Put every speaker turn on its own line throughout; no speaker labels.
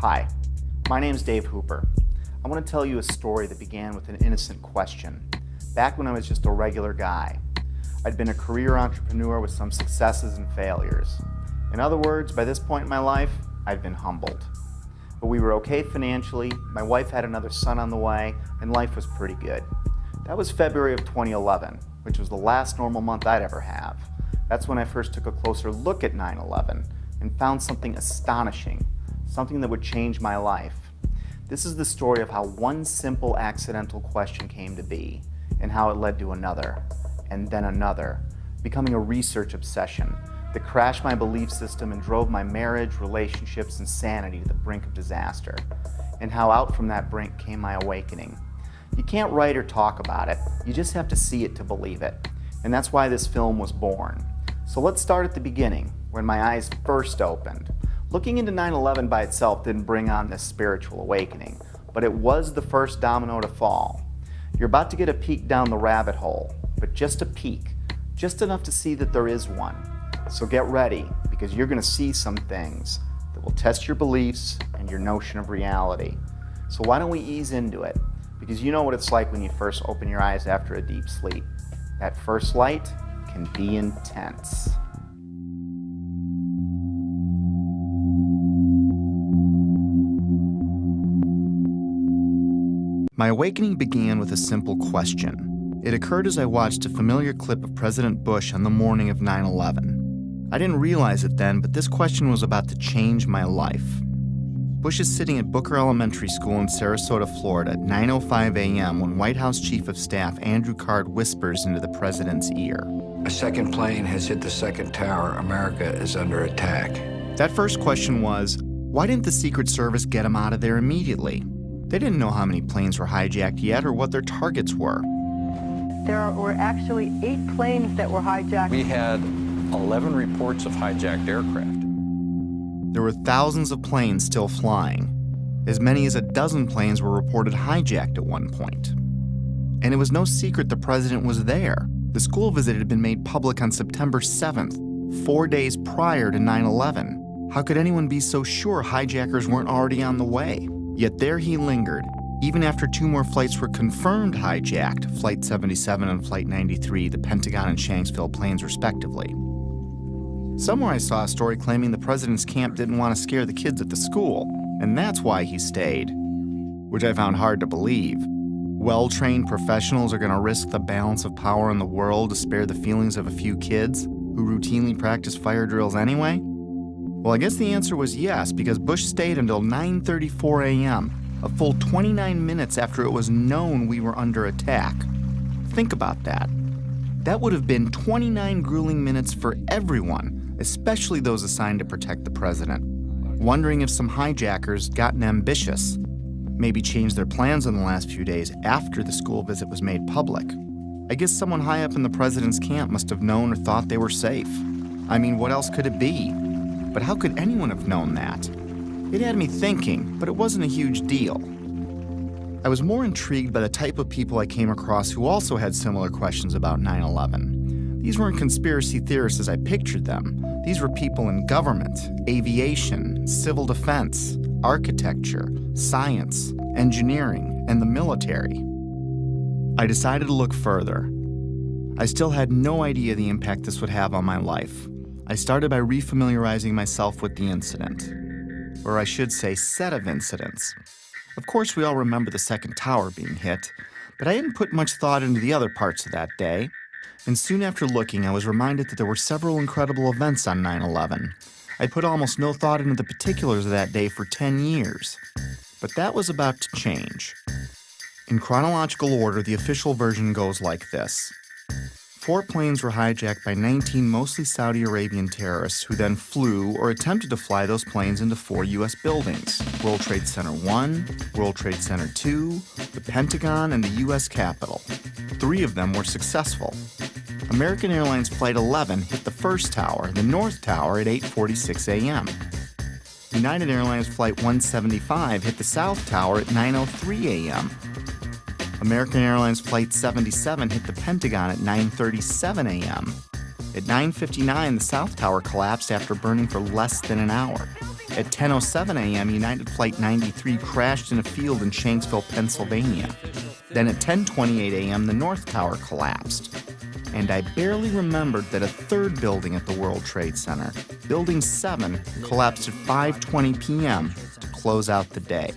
Hi, my name's Dave Hooper. I want to tell you a story that began with an innocent question. Back when I was just a regular guy, I'd been a career entrepreneur with some successes and failures. In other words, by this point in my life, I'd been humbled. But we were okay financially, my wife had another son on the way, and life was pretty good. That was February of 2011, which was the last normal month I'd ever have. That's when I first took a closer look at 9/11 and found something astonishing, something that would change my life. This is the story of how one simple accidental question came to be, and how it led to another, and then another, becoming a research obsession that crashed my belief system and drove my marriage, relationships, and sanity to the brink of disaster, and how out from that brink came my awakening. You can't write or talk about it, you just have to see it to believe it, and that's why this film was born. So let's start at the beginning, when my eyes first opened. Looking into 9/11 by itself didn't bring on this spiritual awakening, but it was the first domino to fall. You're about to get a peek down the rabbit hole, but just a peek, just enough to see that there is one. So get ready, because you're going to see some things that will test your beliefs and your notion of reality. So why don't we ease into it? Because you know what it's like when you first open your eyes after a deep sleep. That first light can be intense. My awakening began with a simple question. It occurred as I watched a familiar clip of President Bush on the morning of 9/11. I didn't realize it then, but this question was about to change my life. Bush is sitting at Booker Elementary School in Sarasota, Florida at 9:05 a.m. when White House Chief of Staff Andrew Card whispers into the president's ear.
A second plane has hit the second tower. America is under attack.
That first question was, why didn't the Secret Service get him out of there immediately? They didn't know how many planes were hijacked yet or what their targets were.
There were actually 8 planes that were hijacked.
We had 11 reports of hijacked aircraft.
There were thousands of planes still flying. As many as a dozen planes were reported hijacked at one point. And it was no secret the president was there. The school visit had been made public on September 7th, 4 days prior to 9/11. How could anyone be so sure hijackers weren't already on the way? Yet there he lingered, even after 2 more flights were confirmed hijacked, Flight 77 and Flight 93, the Pentagon and Shanksville planes respectively. Somewhere I saw a story claiming the president's camp didn't want to scare the kids at the school, and that's why he stayed, which I found hard to believe. Well-trained professionals are going to risk the balance of power in the world to spare the feelings of a few kids who routinely practice fire drills anyway? Well, I guess the answer was yes, because Bush stayed until 9:34 a.m., a full 29 minutes after it was known we were under attack. Think about that. That would have been 29 grueling minutes for everyone, especially those assigned to protect the president, wondering if some hijackers gotten ambitious, maybe changed their plans in the last few days after the school visit was made public. I guess someone high up in the president's camp must have known or thought they were safe. I mean, what else could it be? But how could anyone have known that? It had me thinking, but it wasn't a huge deal. I was more intrigued by the type of people I came across who also had similar questions about 9/11. These weren't conspiracy theorists as I pictured them. These were people in government, aviation, civil defense, architecture, science, engineering, and the military. I decided to look further. I still had no idea the impact this would have on my life. I started by refamiliarizing myself with the incident, or I should say set of incidents. Of course, we all remember the second tower being hit, but I didn't put much thought into the other parts of that day. And soon after looking, I was reminded that there were several incredible events on 9/11. I'd put almost no thought into the particulars of that day for 10 years. But that was about to change. In chronological order, the official version goes like this. 4 planes were hijacked by 19 mostly Saudi Arabian terrorists who then flew or attempted to fly those planes into 4 U.S. buildings: World Trade Center 1, World Trade Center 2, the Pentagon, and the U.S. Capitol. 3 of them were successful. American Airlines Flight 11 hit the first tower, the North Tower, at 8:46 a.m. United Airlines Flight 175 hit the South Tower at 9:03 a.m. American Airlines Flight 77 hit the Pentagon at 9:37 a.m. At 9:59, the South Tower collapsed after burning for less than an hour. At 10:07 a.m., United Flight 93 crashed in a field in Shanksville, Pennsylvania. Then at 10:28 a.m., the North Tower collapsed. And I barely remembered that a third building at the World Trade Center, Building 7, collapsed at 5:20 p.m. to close out the day.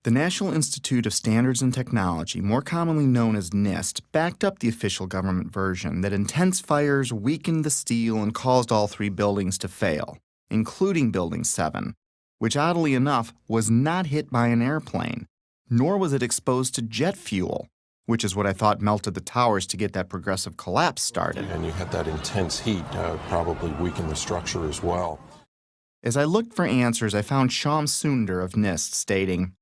The National Institute of Standards and Technology, more commonly known as NIST, backed up the official government version that intense fires weakened the steel and caused all three buildings to fail, including Building 7, which oddly enough was not hit by an airplane, nor was it exposed to jet fuel, which is what I thought melted the towers to get that progressive collapse started.
And you had that intense heat probably weakened the structure as well.
As I looked for answers, I found Shyam Sundar of NIST stating,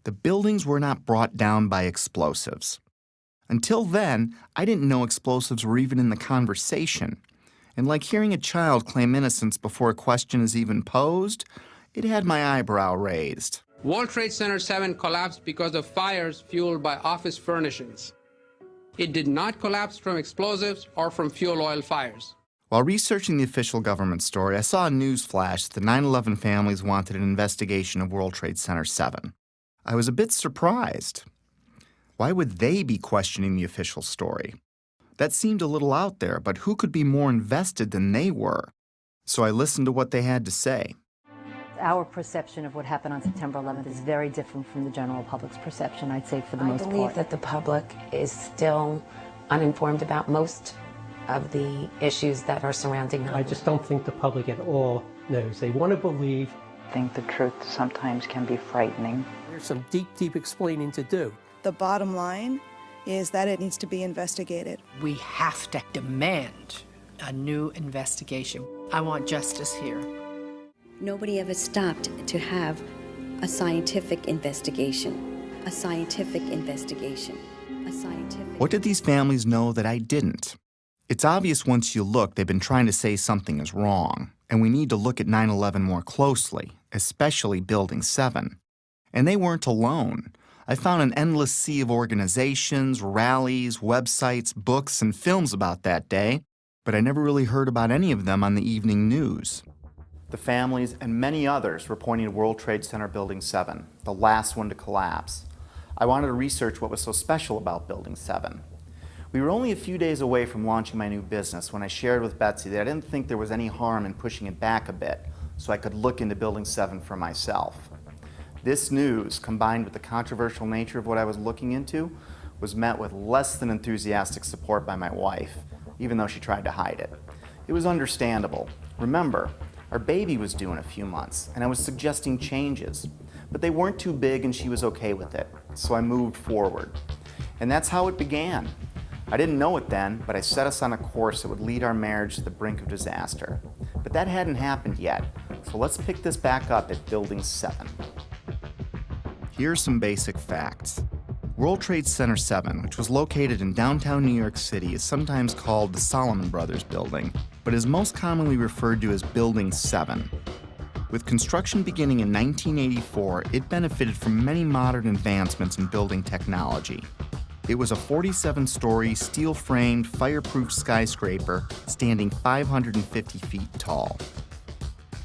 "The buildings were not brought down by explosives. Until then, I didn't know explosives were even in the conversation. And like hearing a child claim innocence before a question is even posed, it had my eyebrow raised."
World Trade Center 7 collapsed because of fires fueled by office furnishings. It did not collapse from explosives or from fuel oil fires.
While researching the official government story, I saw a news flash that the 9/11 families wanted an investigation of World Trade Center 7. I was a bit surprised. Why would they be questioning the official story? That seemed a little out there, but who could be more invested than they were? So I listened to what they had to say.
Our perception of what happened on September 11th is very different from the general public's perception, I'd say, for the most part.
I believe that the public is still uninformed about most of the issues that are surrounding them.
I just don't think the public at all knows. They want to believe.
I think the truth sometimes can be frightening.
There's some deep, deep explaining to do.
The bottom line is that it needs to be investigated.
We have to demand a new investigation. I want justice here.
Nobody ever stopped to have a scientific investigation. A scientific investigation. A scientific...
What did these families know that I didn't? It's obvious once you look, they've been trying to say something is wrong, and we need to look at 9/11 more closely, especially Building 7. And they weren't alone. I found an endless sea of organizations, rallies, websites, books, and films about that day, but I never really heard about any of them on the evening news. The families and many others were pointing to World Trade Center Building 7, the last one to collapse. I wanted to research what was so special about Building 7. We were only a few days away from launching my new business when I shared with Betsy that I didn't think there was any harm in pushing it back a bit so I could look into Building 7 for myself. This news, combined with the controversial nature of what I was looking into, was met with less than enthusiastic support by my wife, even though she tried to hide it. It was understandable. Remember, our baby was due in a few months, and I was suggesting changes, but they weren't too big and she was okay with it, so I moved forward. And that's how it began. I didn't know it then, but I set us on a course that would lead our marriage to the brink of disaster. But that hadn't happened yet, so let's pick this back up at Building 7. Here are some basic facts. World Trade Center 7, which was located in downtown New York City, is sometimes called the Salomon Brothers Building, but is most commonly referred to as Building 7. With construction beginning in 1984, it benefited from many modern advancements in building technology. It was a 47-story, steel-framed, fireproof skyscraper standing 550 feet tall.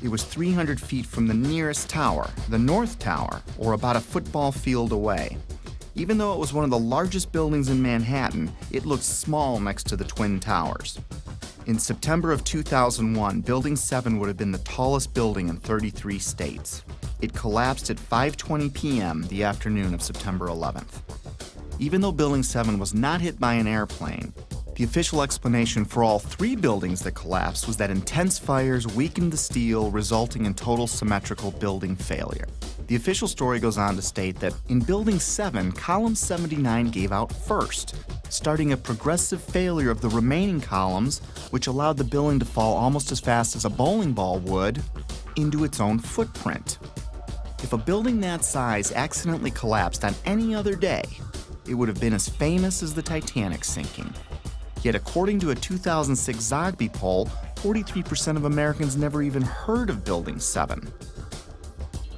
It was 300 feet from the nearest tower, the North Tower, or about a football field away. Even though it was one of the largest buildings in Manhattan, it looked small next to the Twin Towers. In September of 2001, Building 7 would have been the tallest building in 33 states. It collapsed at 5:20 p.m. the afternoon of September 11th. Even though Building 7 was not hit by an airplane, the official explanation for all three buildings that collapsed was that intense fires weakened the steel, resulting in total symmetrical building failure. The official story goes on to state that in Building 7, column 79 gave out first, starting a progressive failure of the remaining columns, which allowed the building to fall almost as fast as a bowling ball would into its own footprint. If a building that size accidentally collapsed on any other day, it would have been as famous as the Titanic sinking. Yet according to a 2006 Zogby poll, 43% of Americans never even heard of Building 7.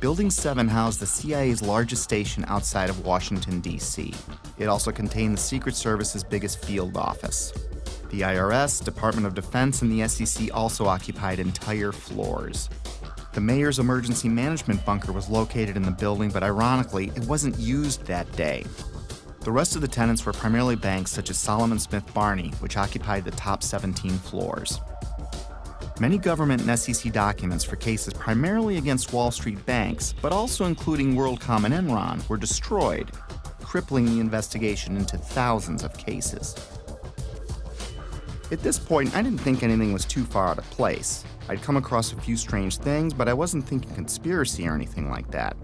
Building 7 housed the CIA's largest station outside of Washington, D.C. It also contained the Secret Service's biggest field office. The IRS, Department of Defense, and the SEC also occupied entire floors. The mayor's emergency management bunker was located in the building, but ironically, it wasn't used that day. The rest of the tenants were primarily banks such as Solomon Smith Barney, which occupied the top 17 floors. Many government and SEC documents for cases primarily against Wall Street banks, but also including WorldCom and Enron, were destroyed, crippling the investigation into thousands of cases. At this point, I didn't think anything was too far out of place. I'd come across a few strange things, but I wasn't thinking conspiracy or anything like that.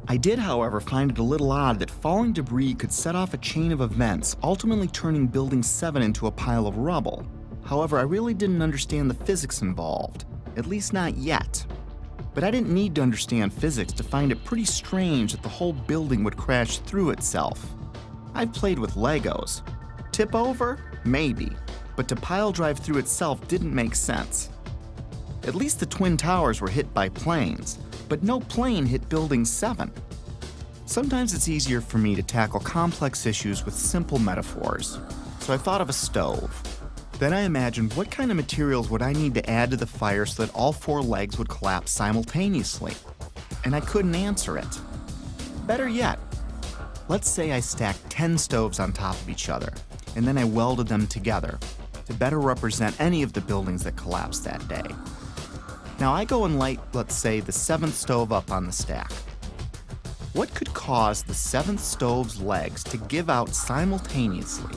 I did, however, find it a little odd that falling debris could set off a chain of events, ultimately turning Building 7 into a pile of rubble. However, I really didn't understand the physics involved, at least not yet. But I didn't need to understand physics to find it pretty strange that the whole building would crash through itself. I've played with Legos. Tip over? Maybe. But to pile drive through itself didn't make sense. At least the Twin Towers were hit by planes, but no plane hit Building 7. Sometimes it's easier for me to tackle complex issues with simple metaphors, so I thought of a stove. Then I imagined what kind of materials would I need to add to the fire so that all 4 legs would collapse simultaneously, and I couldn't answer it. Better yet, let's say I stacked 10 stoves on top of each other, and then I welded them together to better represent any of the buildings that collapsed that day. Now I go and light, let's say, the 7th stove up on the stack. What could cause the 7th stove's legs to give out simultaneously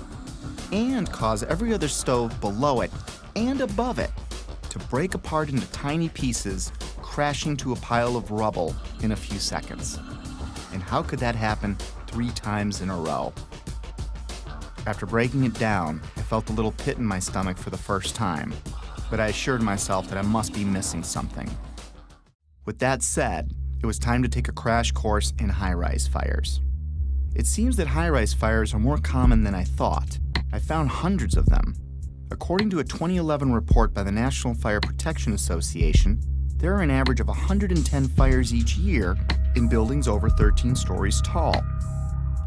and cause every other stove below it and above it to break apart into tiny pieces, crashing to a pile of rubble in a few seconds? And how could that happen 3 times in a row? After breaking it down, I felt a little pit in my stomach for the first time, but I assured myself that I must be missing something. With that said, it was time to take a crash course in high-rise fires. It seems that high-rise fires are more common than I thought. I found hundreds of them. According to a 2011 report by the National Fire Protection Association, there are an average of 110 fires each year in buildings over 13 stories tall.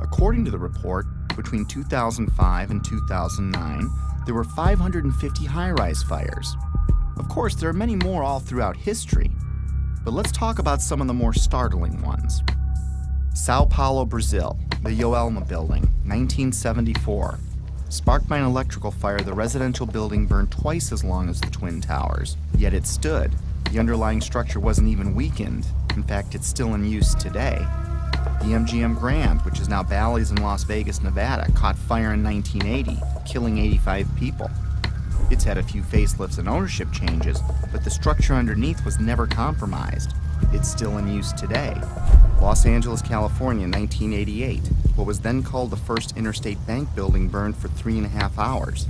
According to the report, between 2005 and 2009, there were 550 high-rise fires. Of course, there are many more all throughout history, but let's talk about some of the more startling ones. Sao Paulo, Brazil, the Joelma building, 1974. Sparked by an electrical fire, the residential building burned twice as long as the Twin Towers, yet it stood. The underlying structure wasn't even weakened. In fact, it's still in use today. The MGM Grand, which is now Bally's in Las Vegas, Nevada, caught fire in 1980, killing 85 people. It's had a few facelifts and ownership changes, but the structure underneath was never compromised. It's still in use today. Los Angeles, California, 1988. What was then called the First Interstate Bank building burned for 3.5 hours.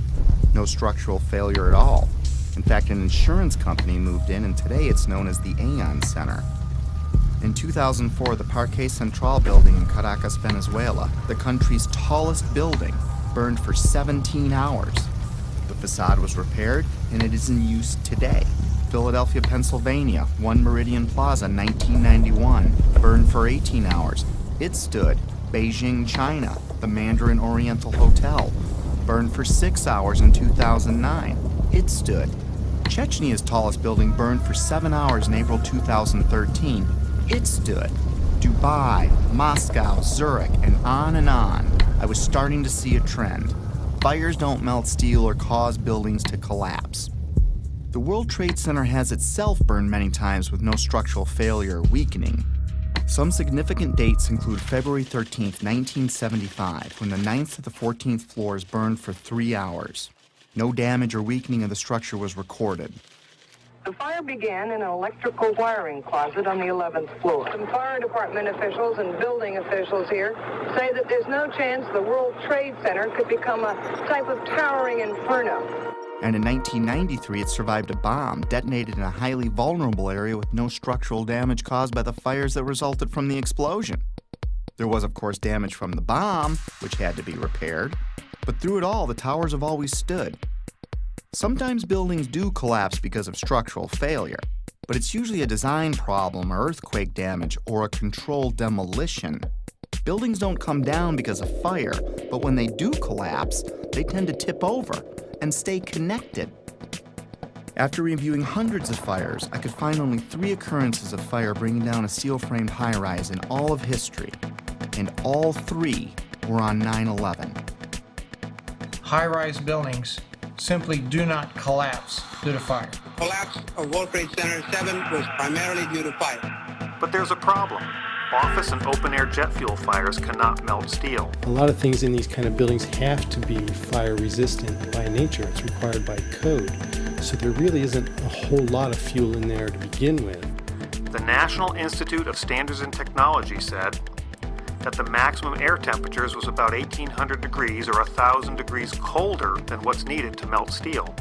No structural failure at all. In fact, an insurance company moved in, and today it's known as the Aon Center. In 2004, the Parque Central building in Caracas, Venezuela, the country's tallest building, burned for 17 hours. The facade was repaired, and it is in use today. Philadelphia, Pennsylvania, One Meridian Plaza, 1991, burned for 18 hours. It stood. Beijing, China, the Mandarin Oriental Hotel, burned for 6 hours in 2009. It stood. Chechny's tallest building burned for 7 hours in April 2013. It stood. Dubai, Moscow, Zurich, and on and on. I was starting to see a trend. Fires don't melt steel or cause buildings to collapse. The World Trade Center has itself burned many times with no structural failure or weakening. Some significant dates include February 13, 1975, when the 9th to the 14th floors burned for 3 hours. No damage or weakening of the structure was recorded.
The fire began in an electrical wiring closet on the 11th floor. Some fire department officials and building officials here say that there's no chance the World Trade Center could become a type of towering inferno.
And in 1993, it survived a bomb detonated in a highly vulnerable area with no structural damage caused by the fires that resulted from the explosion. There was, of course, damage from the bomb, which had to be repaired, but through it all, the towers have always stood. Sometimes buildings do collapse because of structural failure, but it's usually a design problem or earthquake damage or a controlled demolition. Buildings don't come down because of fire, but when they do collapse, they tend to tip over and stay connected. After reviewing hundreds of fires, I could find only 3 occurrences of fire bringing down a steel-framed high-rise in all of history, and all 3 were on 9/11.
High-rise buildings simply do not collapse due to fire.
Collapse of World Trade Center 7 was primarily due to fire.
But there's a problem. Office and open-air jet fuel fires cannot melt steel.
A lot of things in these kind of buildings have to be fire resistant by nature. It's required by code. So there really isn't a whole lot of fuel in there to begin with.
The National Institute of Standards and Technology said that the maximum air temperatures was about 1,800 degrees or 1,000 degrees colder than what's needed to melt steel.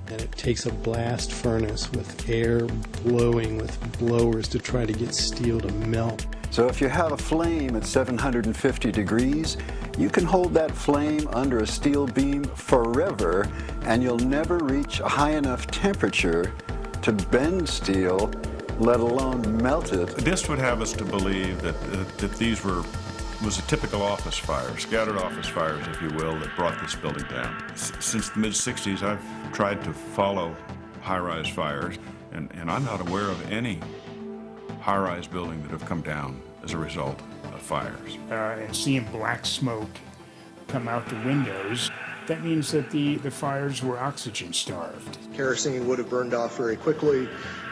And it takes a blast furnace with air blowing with blowers to try to get steel to melt.
So if you have a flame at 750 degrees, you can hold that flame under a steel beam forever, and you'll never reach a high enough temperature to bend steel, let alone melt it.
This would have us to believe that these was a typical office fire, scattered office fires, if you will, that brought this building down. Since the mid-60s, I've tried to follow high-rise fires, and I'm not aware of any high-rise building that have come down as a result of fires.
And seeing black smoke come out the windows, that means that the fires were oxygen starved.
Kerosene would have burned off very quickly.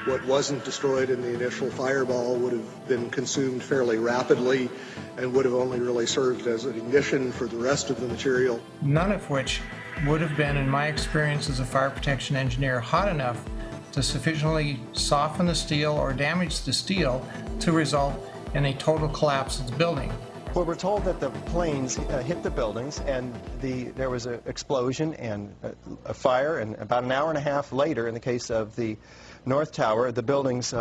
What wasn't destroyed in the initial fireball would have been consumed fairly rapidly and would have only really served as an ignition for the rest of the material.
None of which would have been, in my experience as a fire protection engineer, hot enough to sufficiently soften the steel or damage the steel to result in a total collapse of the building.
Well, we're told that the planes hit the buildings and there was an explosion and a fire, and about an hour and a half later, in the case of the North Tower, the buildings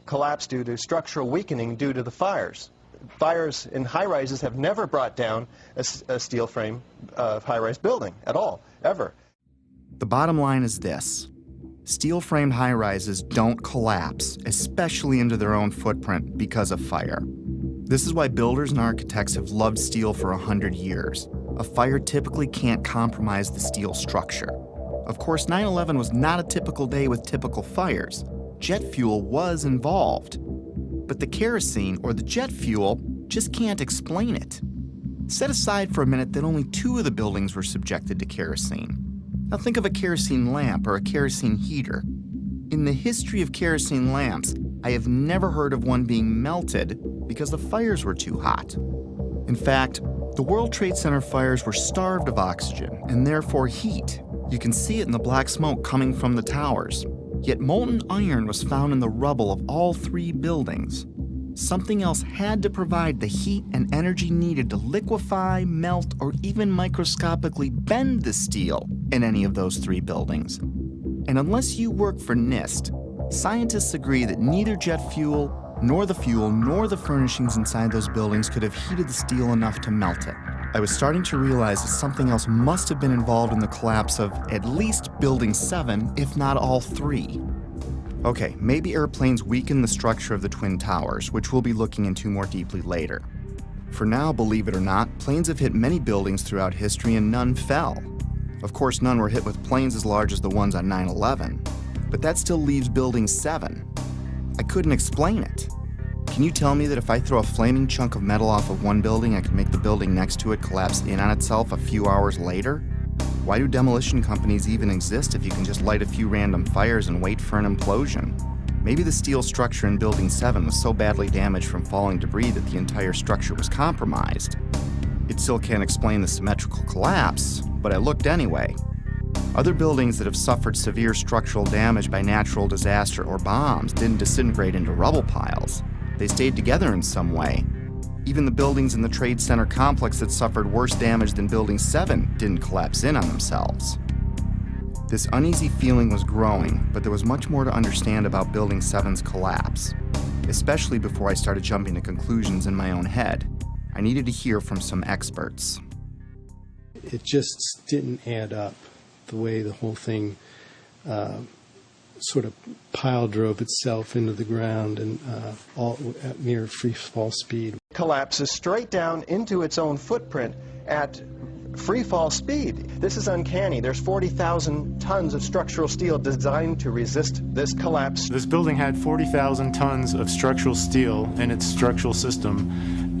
collapsed due to structural weakening due to the fires. Fires in high-rises have never brought down a steel frame high-rise building at all, ever.
The bottom line is this. Steel-framed high-rises don't collapse, especially into their own footprint, because of fire. This is why builders and architects have loved steel for 100 years. A fire typically can't compromise the steel structure. Of course, 9/11 was not a typical day with typical fires. Jet fuel was involved. But the kerosene or the jet fuel just can't explain it. Set aside for a minute that only 2 of the buildings were subjected to kerosene. Now think of a kerosene lamp or a kerosene heater. In the history of kerosene lamps, I have never heard of one being melted because the fires were too hot. In fact, the World Trade Center fires were starved of oxygen and therefore heat. You can see it in the black smoke coming from the towers. Yet molten iron was found in the rubble of all 3 buildings. Something else had to provide the heat and energy needed to liquefy, melt, or even microscopically bend the steel in any of those 3 buildings. And unless you work for NIST, scientists agree that neither jet fuel, nor the furnishings inside those buildings could have heated the steel enough to melt it. I was starting to realize that something else must have been involved in the collapse of at least Building 7, if not all 3. Okay, maybe airplanes weakened the structure of the Twin Towers, which we'll be looking into more deeply later. For now, believe it or not, planes have hit many buildings throughout history and none fell. Of course, none were hit with planes as large as the ones on 9/11, but that still leaves Building 7. I couldn't explain it. Can you tell me that if I throw a flaming chunk of metal off of one building, I can make the building next to it collapse in on itself a few hours later? Why do demolition companies even exist if you can just light a few random fires and wait for an implosion? Maybe the steel structure in Building 7 was so badly damaged from falling debris that the entire structure was compromised. It still can't explain the symmetrical collapse, but I looked anyway. Other buildings that have suffered severe structural damage by natural disaster or bombs didn't disintegrate into rubble piles. They stayed together in some way. Even the buildings in the Trade Center complex that suffered worse damage than Building 7 didn't collapse in on themselves. This uneasy feeling was growing, but there was much more to understand about Building 7's collapse, especially before I started jumping to conclusions in my own head. I needed to hear from some experts.
It just didn't add up, the way the whole thing sort of pile drove itself into the ground and all at near free fall speed.
Collapses straight down into its own footprint at free fall speed. This is uncanny. There's 40,000 tons of structural steel designed to resist this collapse.
This building had 40,000 tons of structural steel in its structural system,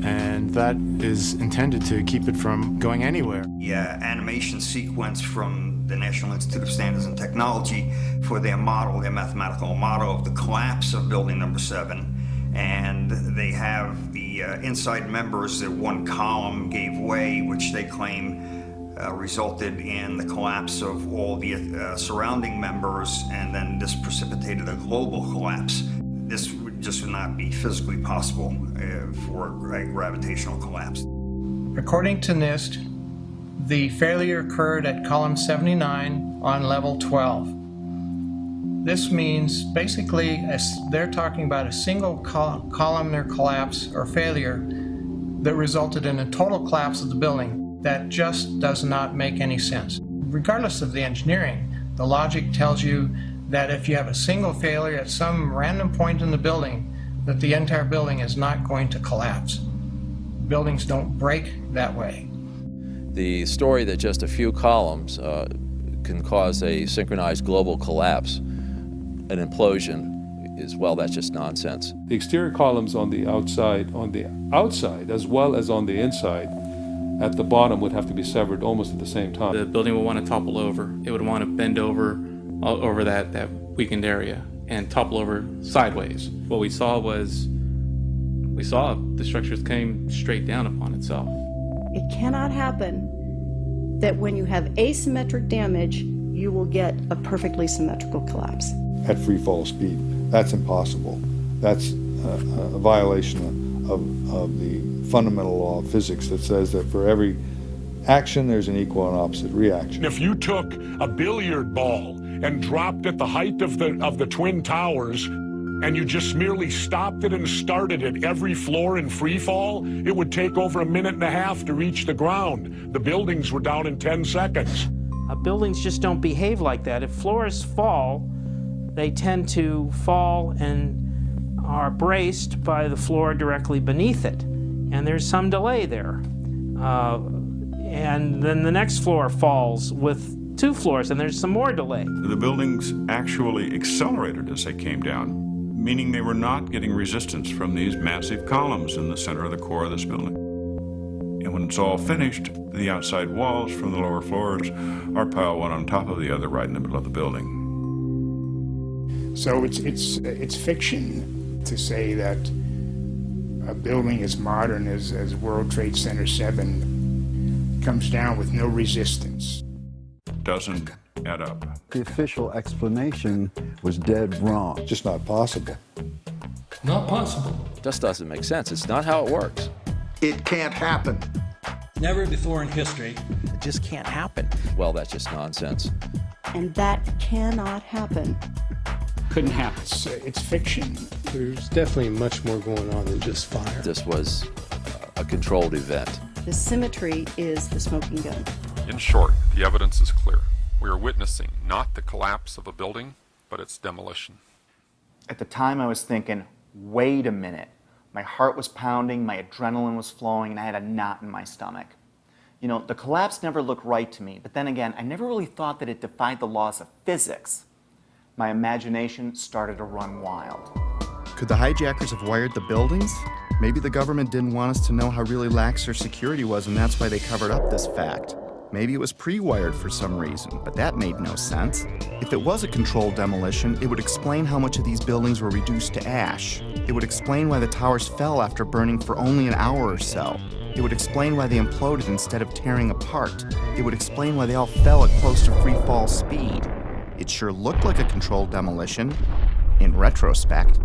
and that is intended to keep it from going anywhere.
The animation sequence from the National Institute of Standards and Technology for their model, their mathematical model of the collapse of building number 7. And they have the inside members that one column gave way, which they claim resulted in the collapse of all the surrounding members, and then this precipitated a global collapse. This would just not be physically possible for a gravitational collapse.
According to NIST, the failure occurred at column 79 on level 12. This means basically they're talking about a single columnar collapse or failure that resulted in a total collapse of the building. That just does not make any sense. Regardless of the engineering, the logic tells you that if you have a single failure at some random point in the building, that the entire building is not going to collapse. Buildings don't break that way.
The story that just a few columns can cause a synchronized global collapse, an implosion, is, well, that's just nonsense.
The exterior columns on the outside as well as on the inside at the bottom would have to be severed almost at the same time.
The building would want to topple over. It would want to bend over that weakened area and topple over sideways. What we saw the structures came straight down upon itself.
It cannot happen that when you have asymmetric damage, you will get a perfectly symmetrical collapse.
At free fall speed. That's impossible. That's a violation of the fundamental law of physics that says that for every action there's an equal and opposite reaction.
If you took a billiard ball and dropped at the height of the Twin Towers and you just merely stopped it and started at every floor in free fall, it would take over a minute and a half to reach the ground. The buildings were down in 10 seconds.
Buildings just don't behave like that. If floors fall, they tend to fall and are braced by the floor directly beneath it. And there's some delay there. And then the next floor falls with 2 floors, and there's some more delay.
The buildings actually accelerated as they came down, meaning they were not getting resistance from these massive columns in the center of the core of this building. And when it's all finished, the outside walls from the lower floors are piled one on top of the other right in the middle of the building.
So it's fiction to say that a building as modern as World Trade Center 7 comes down with no resistance.
Doesn't add up.
The official explanation was dead wrong.
Just not possible.
Not possible. Just doesn't make sense. It's not how it works.
It can't happen.
Never before in history.
It just can't happen. Well, that's just nonsense.
And that cannot happen.
Couldn't happen.
It's fiction.
There's definitely much more going on than just fire.
This was a controlled event.
The symmetry is the smoking gun.
In short, the evidence is clear. We are witnessing not the collapse of a building, but its demolition.
At the time, I was thinking, wait a minute. My heart was pounding, my adrenaline was flowing, and I had a knot in my stomach. You know, the collapse never looked right to me, but then again, I never really thought that it defied the laws of physics. My imagination started to run wild. Could the hijackers have wired the buildings? Maybe the government didn't want us to know how really lax their security was, and that's why they covered up this fact. Maybe it was pre-wired for some reason, but that made no sense. If it was a controlled demolition, it would explain how much of these buildings were reduced to ash. It would explain why the towers fell after burning for only an hour or so. It would explain why they imploded instead of tearing apart. It would explain why they all fell at close to free fall speed. It sure looked like a controlled demolition, in retrospect.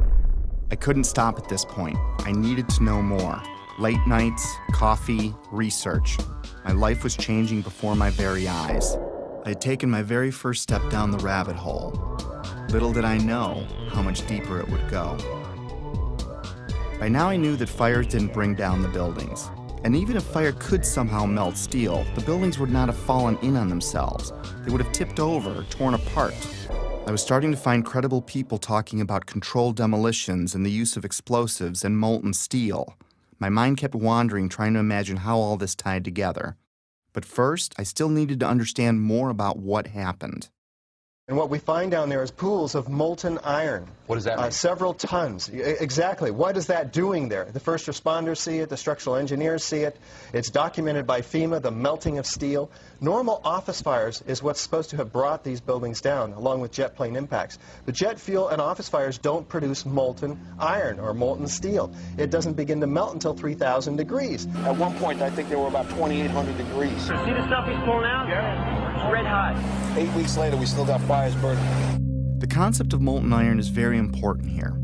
I couldn't stop at this point. I needed to know more. Late nights, coffee, research. My life was changing before my very eyes. I had taken my very first step down the rabbit hole. Little did I know how much deeper it would go. By now I knew that fires didn't bring down the buildings. And even if fire could somehow melt steel, the buildings would not have fallen in on themselves. They would have tipped over or torn apart. I was starting to find credible people talking about controlled demolitions and the use of explosives and molten steel. My mind kept wandering, trying to imagine how all this tied together. But first, I still needed to understand more about what happened.
And what we find down there is pools of molten iron.
What does that mean?
Several tons. Exactly. What is that doing there? The first responders see it. The structural engineers see it. It's documented by FEMA, the melting of steel. Normal office fires is what's supposed to have brought these buildings down, along with jet plane impacts. But jet fuel and office fires don't produce molten iron or molten steel. It doesn't begin to melt until 3,000 degrees.
At one point, I think they were about 2,800 degrees.
See the stuff he's pulling out? Yeah. It's red hot.
8 weeks later, we still got fires burning.
The concept of molten iron is very important here.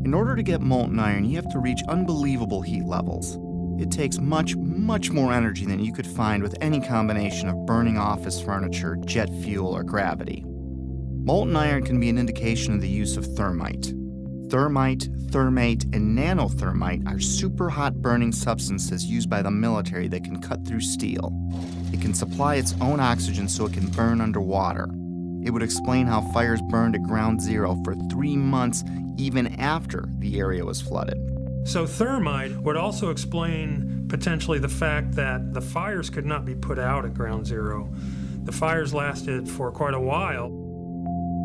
In order to get molten iron, you have to reach unbelievable heat levels. It takes much, much more energy than you could find with any combination of burning office furniture, jet fuel, or gravity. Molten iron can be an indication of the use of thermite. Thermite, thermate, and nanothermite are super hot burning substances used by the military that can cut through steel. It can supply its own oxygen so it can burn underwater. It would explain how fires burned at ground zero for 3 months even after the area was flooded.
So thermite would also explain potentially the fact that the fires could not be put out at ground zero. The fires lasted for quite a while.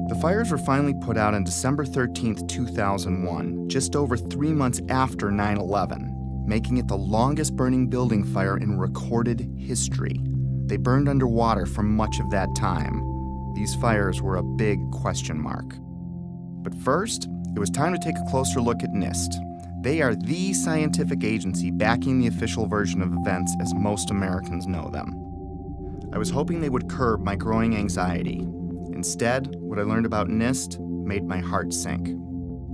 The fires were finally put out on December 13, 2001, just over 3 months after 9/11, making it the longest burning building fire in recorded history. They burned underwater for much of that time. These fires were a big question mark. But first, it was time to take a closer look at NIST. They are the scientific agency backing the official version of events as most Americans know them. I was hoping they would curb my growing anxiety. Instead, what I learned about NIST made my heart sink.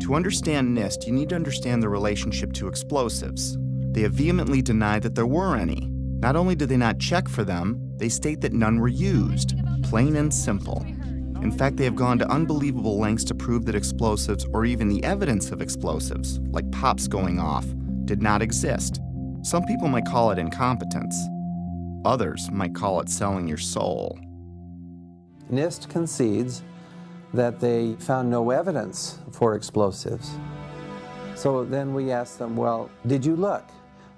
To understand NIST, you need to understand the relationship to explosives. They have vehemently denied that there were any. Not only did they not check for them, they state that none were used. Plain and simple. In fact, they have gone to unbelievable lengths to prove that explosives, or even the evidence of explosives, like pops going off, did not exist. Some people might call it incompetence. Others might call it selling your soul.
NIST concedes that they found no evidence for explosives. So then we asked them, well, did you look?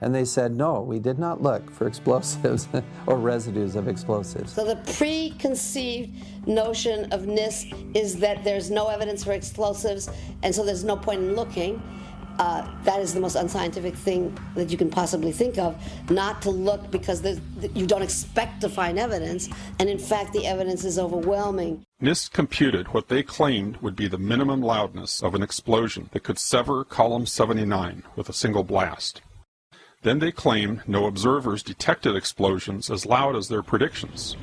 And they said, no, we did not look for explosives or residues of explosives.
So the preconceived notion of NIST is that there's no evidence for explosives, and so there's no point in looking. That is the most unscientific thing that you can possibly think of, not to look because you don't expect to find evidence, and in fact the evidence is overwhelming.
NIST computed what they claimed would be the minimum loudness of an explosion that could sever column 79 with a single blast. Then they claimed no observers detected explosions as loud as their predictions.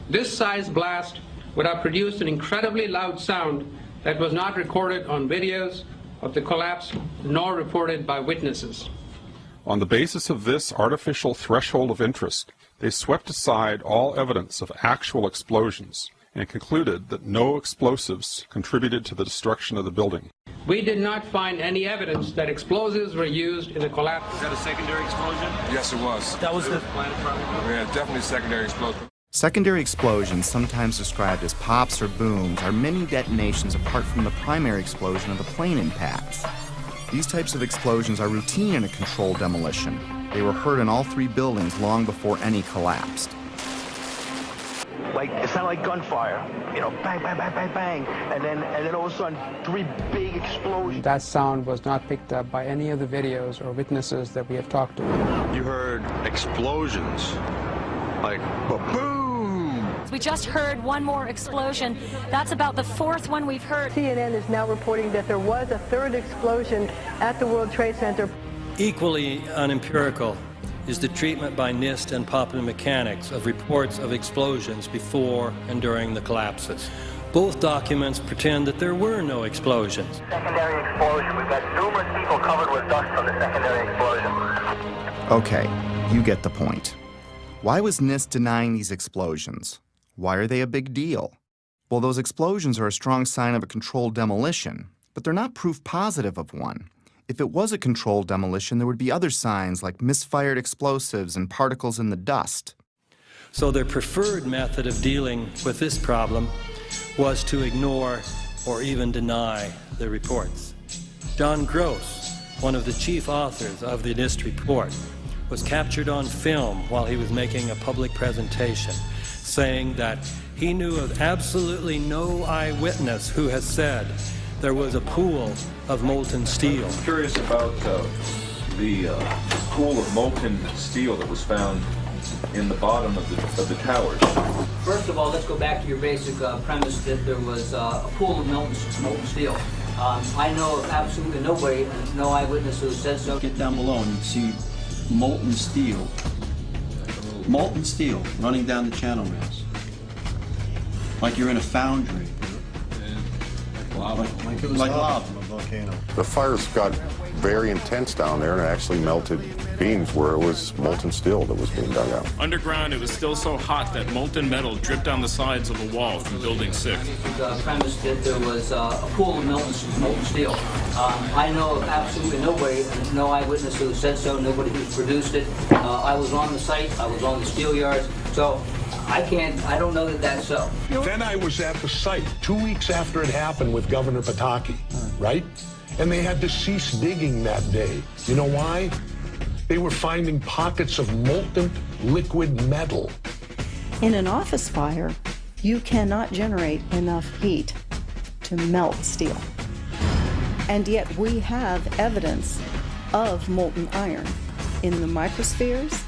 This size blast would have produced an incredibly loud sound that was not recorded on videos of the collapse nor reported by witnesses.
On the basis of this artificial threshold of interest, they swept aside all evidence of actual explosions and concluded that no explosives contributed to the destruction of the building.
We did not find any evidence that explosives were used in the collapse.
Was that a secondary explosion?
Yes, it was.
That was the
Yeah, definitely secondary explosion.
Secondary explosions, sometimes described as pops or booms, are mini detonations apart from the primary explosion of the plane impacts. These types of explosions are routine in a controlled demolition. They were heard in all 3 buildings long before any collapsed.
Like, it sounded like gunfire, bang, bang, bang, bang, bang, and then all of a sudden, 3 big explosions.
That sound was not picked up by any of the videos or witnesses that we have talked to.
You heard explosions, like boom.
We just heard one more explosion. That's about the 4th one we've heard.
CNN is now reporting that there was a 3rd explosion at the World Trade Center.
Equally unempirical is the treatment by NIST and Popular Mechanics of reports of explosions before and during the collapses. Both documents pretend that there were no explosions.
Secondary explosion. We've got numerous people covered with dust from the secondary explosion.
Okay, you get the point. Why was NIST denying these explosions? Why are they a big deal? Well, those explosions are a strong sign of a controlled demolition, but they're not proof positive of one. If it was a controlled demolition, there would be other signs like misfired explosives and particles in the dust.
So their preferred method of dealing with this problem was to ignore or even deny the reports. John Gross, one of the chief authors of the NIST report, was captured on film while he was making a public presentation, saying that he knew of absolutely no eyewitness who has said there was a pool of molten steel.
I'm curious about the pool of molten steel that was found in the bottom of the towers.
First of all, let's go back to your basic premise that there was a pool of molten steel. I know of absolutely nobody, no eyewitness who said so.
Get down below and you see molten steel running down the channel rails. Like you're in a foundry. Like lava.
From a volcano. The fires got very intense down there and it actually melted beams where it was molten steel that was being dug out.
Underground, it was still so hot that molten metal dripped down the sides of the wall from Building 6.
The premise that there was a pool of molten steel. I know of absolutely nobody, no eyewitness who said so, nobody who's produced it. I was on the site, I was on the steel yards, so I don't know that that's so.
Then I was at the site 2 weeks after it happened with Governor Pataki, right? And they had to cease digging that day. You know why? They were finding pockets of molten liquid metal.
In an office fire, you cannot generate enough heat to melt steel. And yet we have evidence of molten iron in the microspheres,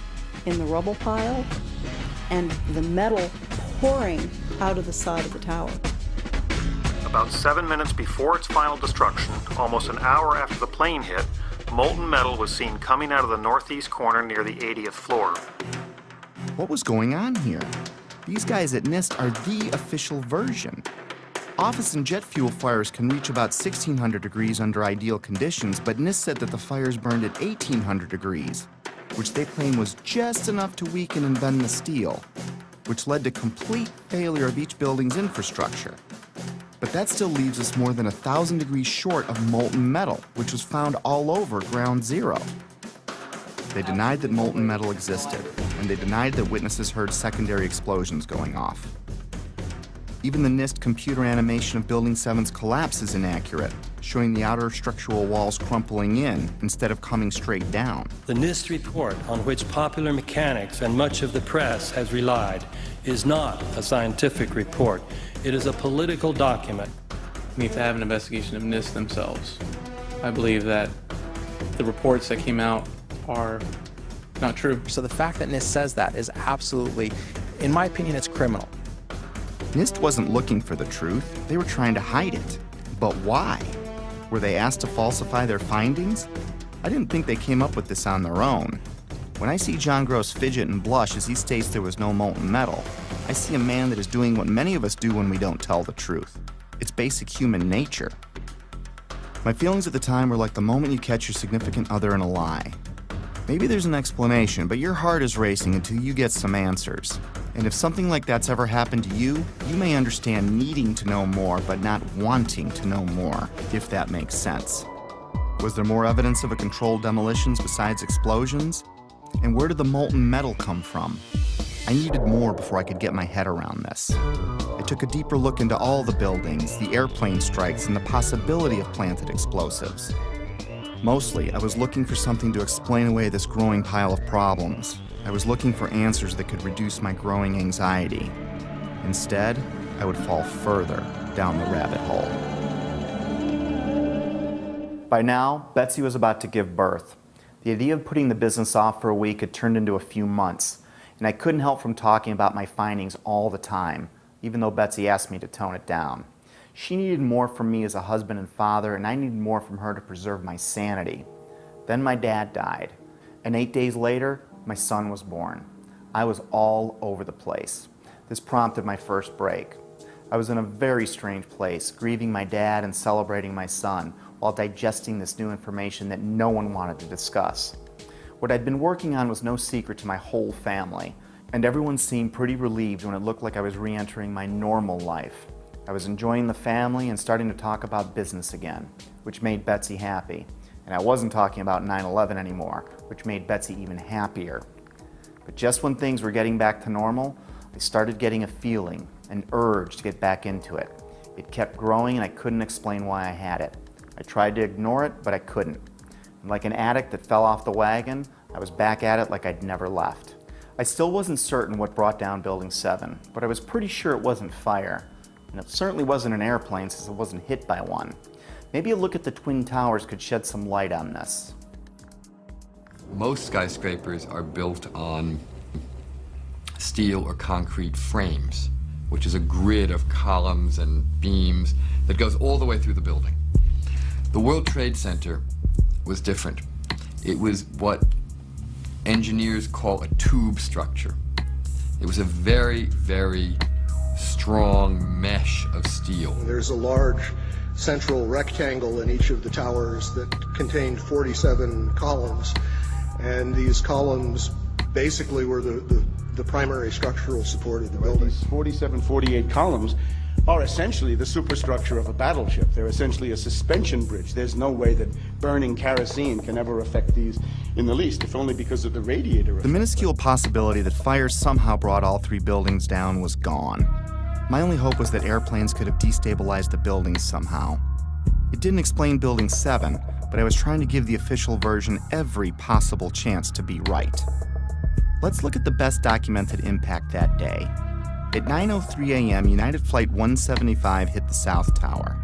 in the rubble pile, and the metal pouring out of the side of the tower.
About 7 minutes before its final destruction, almost an hour after the plane hit, molten metal was seen coming out of the northeast corner near the 80th floor.
What was going on here? These guys at NIST are the official version. Office and jet fuel fires can reach about 1600 degrees under ideal conditions, but NIST said that the fires burned at 1800 degrees, which they claim was just enough to weaken and bend the steel, which led to complete failure of each building's infrastructure. But that still leaves us more than 1,000 degrees short of molten metal, which was found all over Ground Zero. They denied that molten metal existed, and they denied that witnesses heard secondary explosions going off. Even the NIST computer animation of Building 7's collapse is inaccurate, showing the outer structural walls crumpling in instead of coming straight down.
The NIST report, on which popular mechanics and much of the press has relied, is not a scientific report. It is a political document.
We need to have an investigation of NIST themselves. I believe that the reports that came out are not true.
So the fact that NIST says that is absolutely, in my opinion, it's criminal.
NIST wasn't looking for the truth. They were trying to hide it. But why? Were they asked to falsify their findings? I didn't think they came up with this on their own. When I see John Gross fidget and blush as he states there was no molten metal, I see a man that is doing what many of us do when we don't tell the truth. It's basic human nature. My feelings at the time were like the moment you catch your significant other in a lie. Maybe there's an explanation, but your heart is racing until you get some answers. And if something like that's ever happened to you, you may understand needing to know more, but not wanting to know more, if that makes sense. Was there more evidence of a controlled demolitions besides explosions? And where did the molten metal come from? I needed more before I could get my head around this. I took a deeper look into all the buildings, the airplane strikes, and the possibility of planted explosives. Mostly, I was looking for something to explain away this growing pile of problems. I was looking for answers that could reduce my growing anxiety. Instead, I would fall further down the rabbit hole. By now, Betsy was about to give birth. The idea of putting the business off for a week had turned into a few months, and I couldn't help from talking about my findings all the time, even though Betsy asked me to tone it down. She needed more from me as a husband and father, and I needed more from her to preserve my sanity. Then my dad died, and 8 days later, my son was born. I was all over the place. This prompted my first break. I was in a very strange place, grieving my dad and celebrating my son, while digesting this new information that no one wanted to discuss. What I'd been working on was no secret to my whole family, and everyone seemed pretty relieved when it looked like I was re-entering my normal life. I was enjoying the family and starting to talk about business again, which made Betsy happy. And I wasn't talking about 9/11 anymore, which made Betsy even happier. But just when things were getting back to normal, I started getting a feeling, an urge to get back into it. It kept growing and I couldn't explain why I had it. I tried to ignore it, but I couldn't. And like an addict that fell off the wagon, I was back at it like I'd never left. I still wasn't certain what brought down Building 7, but I was pretty sure it wasn't fire. And it certainly wasn't an airplane since it wasn't hit by one. Maybe a look at the Twin Towers could shed some light on this.
Most skyscrapers are built on steel or concrete frames, which is a grid of columns and beams that goes all the way through the building. The World Trade Center was different. It was what engineers call a tube structure. It was a very, very strong mesh of steel.
There's a large central rectangle in each of the towers that contained 47 columns, and these columns basically were the primary structural support of the building.
These 47, 48 columns are essentially the superstructure of a battleship. They're essentially a suspension bridge. There's no way that burning kerosene can ever affect these in the least, if only because of the radiator effect.
The minuscule possibility that fire somehow brought all three buildings down was gone. My only hope was that airplanes could have destabilized the buildings somehow. It didn't explain Building 7, but I was trying to give the official version every possible chance to be right. Let's look at the best documented impact that day. At 9:03 a.m., United Flight 175 hit the South Tower.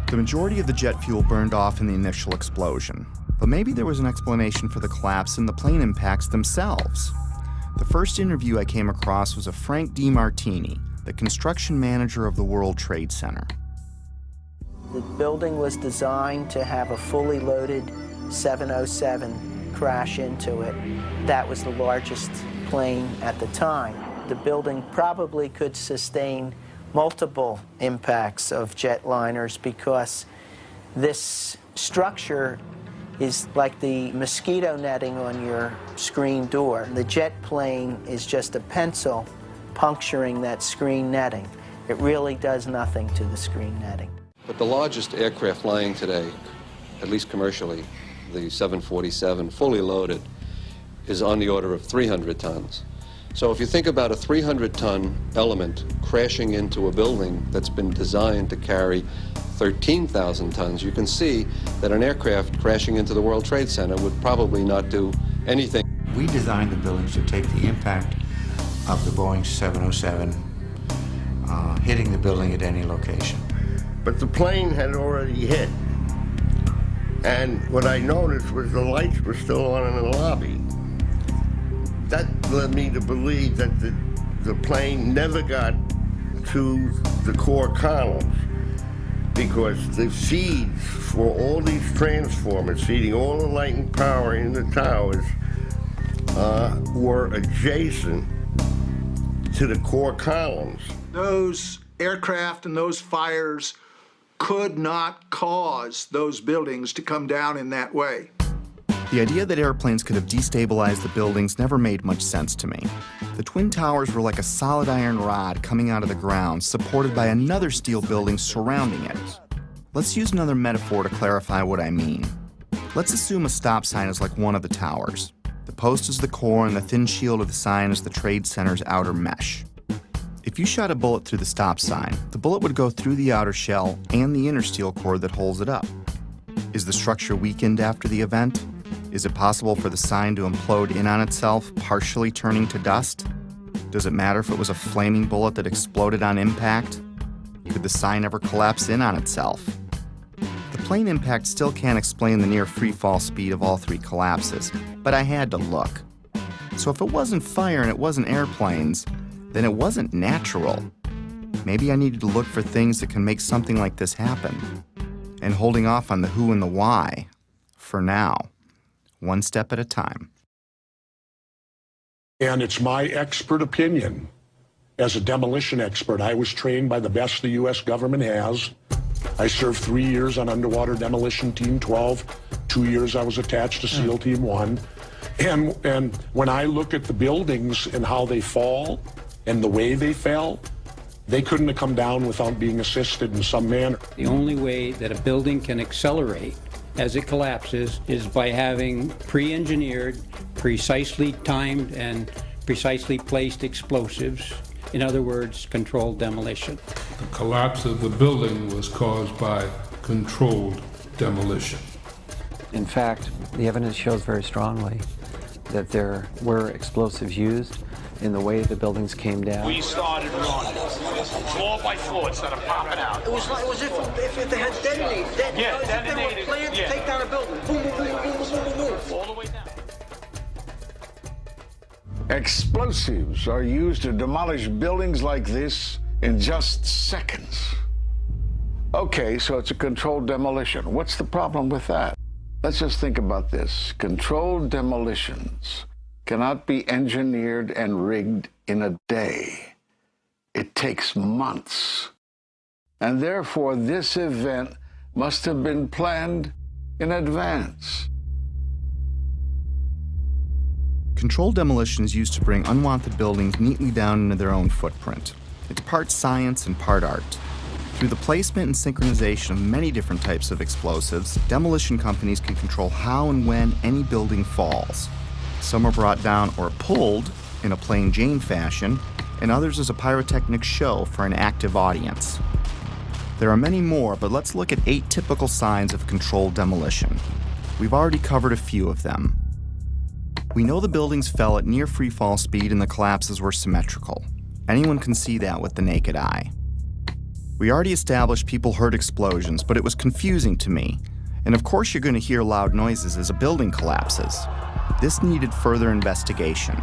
The majority of the jet fuel burned off in the initial explosion, but maybe there was an explanation for the collapse in the plane impacts themselves. The first interview I came across was of Frank DiMartini, the construction manager of the World Trade Center.
The building was designed to have a fully loaded 707 crash into it. That was the largest plane at the time. The building probably could sustain multiple impacts of jetliners because this structure is like the mosquito netting on your screen door. The jet plane is just a pencil puncturing that screen netting. It really does nothing to the screen netting.
But the largest aircraft flying today, at least commercially, the 747, fully loaded, is on the order of 300 tons. So if you think about a 300-ton element crashing into a building that's been designed to carry 13,000 tons, you can see that an aircraft crashing into the World Trade Center would probably not do anything.
We designed the buildings to take the impact of the Boeing 707 hitting the building at any location.
But the plane had already hit. And what I noticed was the lights were still on in the lobby. That led me to believe that the plane never got to the core columns because the feeds for all these transformers feeding all the light and power in the towers were adjacent to the core columns.
Those aircraft and those fires could not cause those buildings to come down in that way.
The idea that airplanes could have destabilized the buildings never made much sense to me. The Twin Towers were like a solid iron rod coming out of the ground, supported by another steel building surrounding it. Let's use another metaphor to clarify what I mean. Let's assume a stop sign is like one of the towers. The post is the core and the thin shield of the sign is the Trade Center's outer mesh. If you shot a bullet through the stop sign, the bullet would go through the outer shell and the inner steel core that holds it up. Is the structure weakened after the event? Is it possible for the sign to implode in on itself, partially turning to dust? Does it matter if it was a flaming bullet that exploded on impact? Could the sign ever collapse in on itself? The plane impact still can't explain the near free-fall speed of all three collapses, but I had to look. So if it wasn't fire and it wasn't airplanes, then it wasn't natural. Maybe I needed to look for things that can make something like this happen. And holding off on the who and the why, for now. One step at a time.
And it's my expert opinion. As a demolition expert, I was trained by the best the U.S. government has. I served 3 years on Underwater Demolition Team 12. 2 years I was attached to SEAL Team 1. And when I look at the buildings and how they fall and the way they fell, they couldn't have come down without being assisted in some manner.
The only way that a building can accelerate as it collapses is by having pre-engineered, precisely timed, and precisely placed explosives. In other words, controlled demolition.
The collapse of the building was caused by controlled demolition.
In fact, the evidence shows very strongly
that there were explosives used in the way the buildings came down.
We started running, floor by floor, instead of popping out.
It was like, it was if they had detonated.
Yeah,
detonated. If they were planned to take down a building. Boom, boom, boom, boom, boom, boom, boom.
All the way down.
Explosives are used to demolish buildings like this in just seconds. Okay, so it's a controlled demolition. What's the problem with that? Let's just think about this. Controlled demolitions cannot be engineered and rigged in a day. It takes months. And therefore, this event must have been planned in advance.
Controlled demolition is used to bring unwanted buildings neatly down into their own footprint. It's part science and part art. Through the placement and synchronization of many different types of explosives, demolition companies can control how and when any building falls. Some are brought down or pulled in a plain Jane fashion, and others as a pyrotechnic show for an active audience. There are many more, but let's look at 8 typical signs of controlled demolition. We've already covered a few of them. We know the buildings fell at near freefall speed and the collapses were symmetrical. Anyone can see that with the naked eye. We already established people heard explosions, but it was confusing to me. And of course you're going to hear loud noises as a building collapses. This needed further investigation.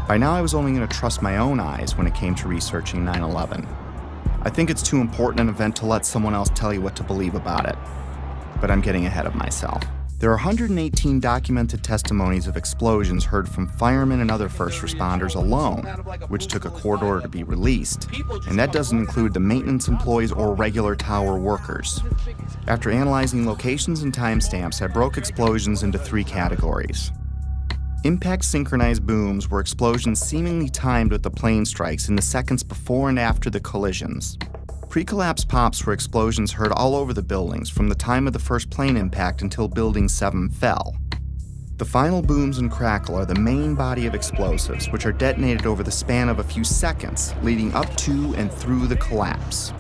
By now I was only going to trust my own eyes when it came to researching 9/11. I think it's too important an event to let someone else tell you what to believe about it. But I'm getting ahead of myself. There are 118 documented testimonies of explosions heard from firemen and other first responders alone, which took a court order to be released, and that doesn't include the maintenance employees or regular tower workers. After analyzing locations and timestamps, I broke explosions into 3 categories. Impact synchronized booms were explosions seemingly timed with the plane strikes in the seconds before and after the collisions. Pre-collapse pops were explosions heard all over the buildings from the time of the first plane impact until Building 7 fell. The final booms and crackle are the main body of explosives, which are detonated over the span of a few seconds, leading up to and through the collapse.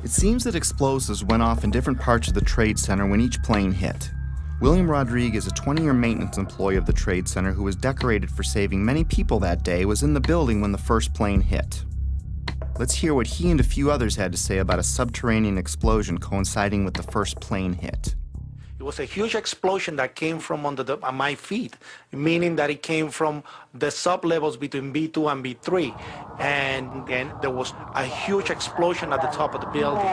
It seems that explosives went off in different parts of the Trade Center when each plane hit. William Rodriguez, a 20-year maintenance employee of the Trade Center who was decorated for saving many people that day, was in the building when the first plane hit. Let's hear what he and a few others had to say about a subterranean explosion coinciding with the first plane hit.
It was a huge explosion that came from under my feet, meaning that it came from the sub-levels between B2 and B3. And there was a huge explosion at the top of the building.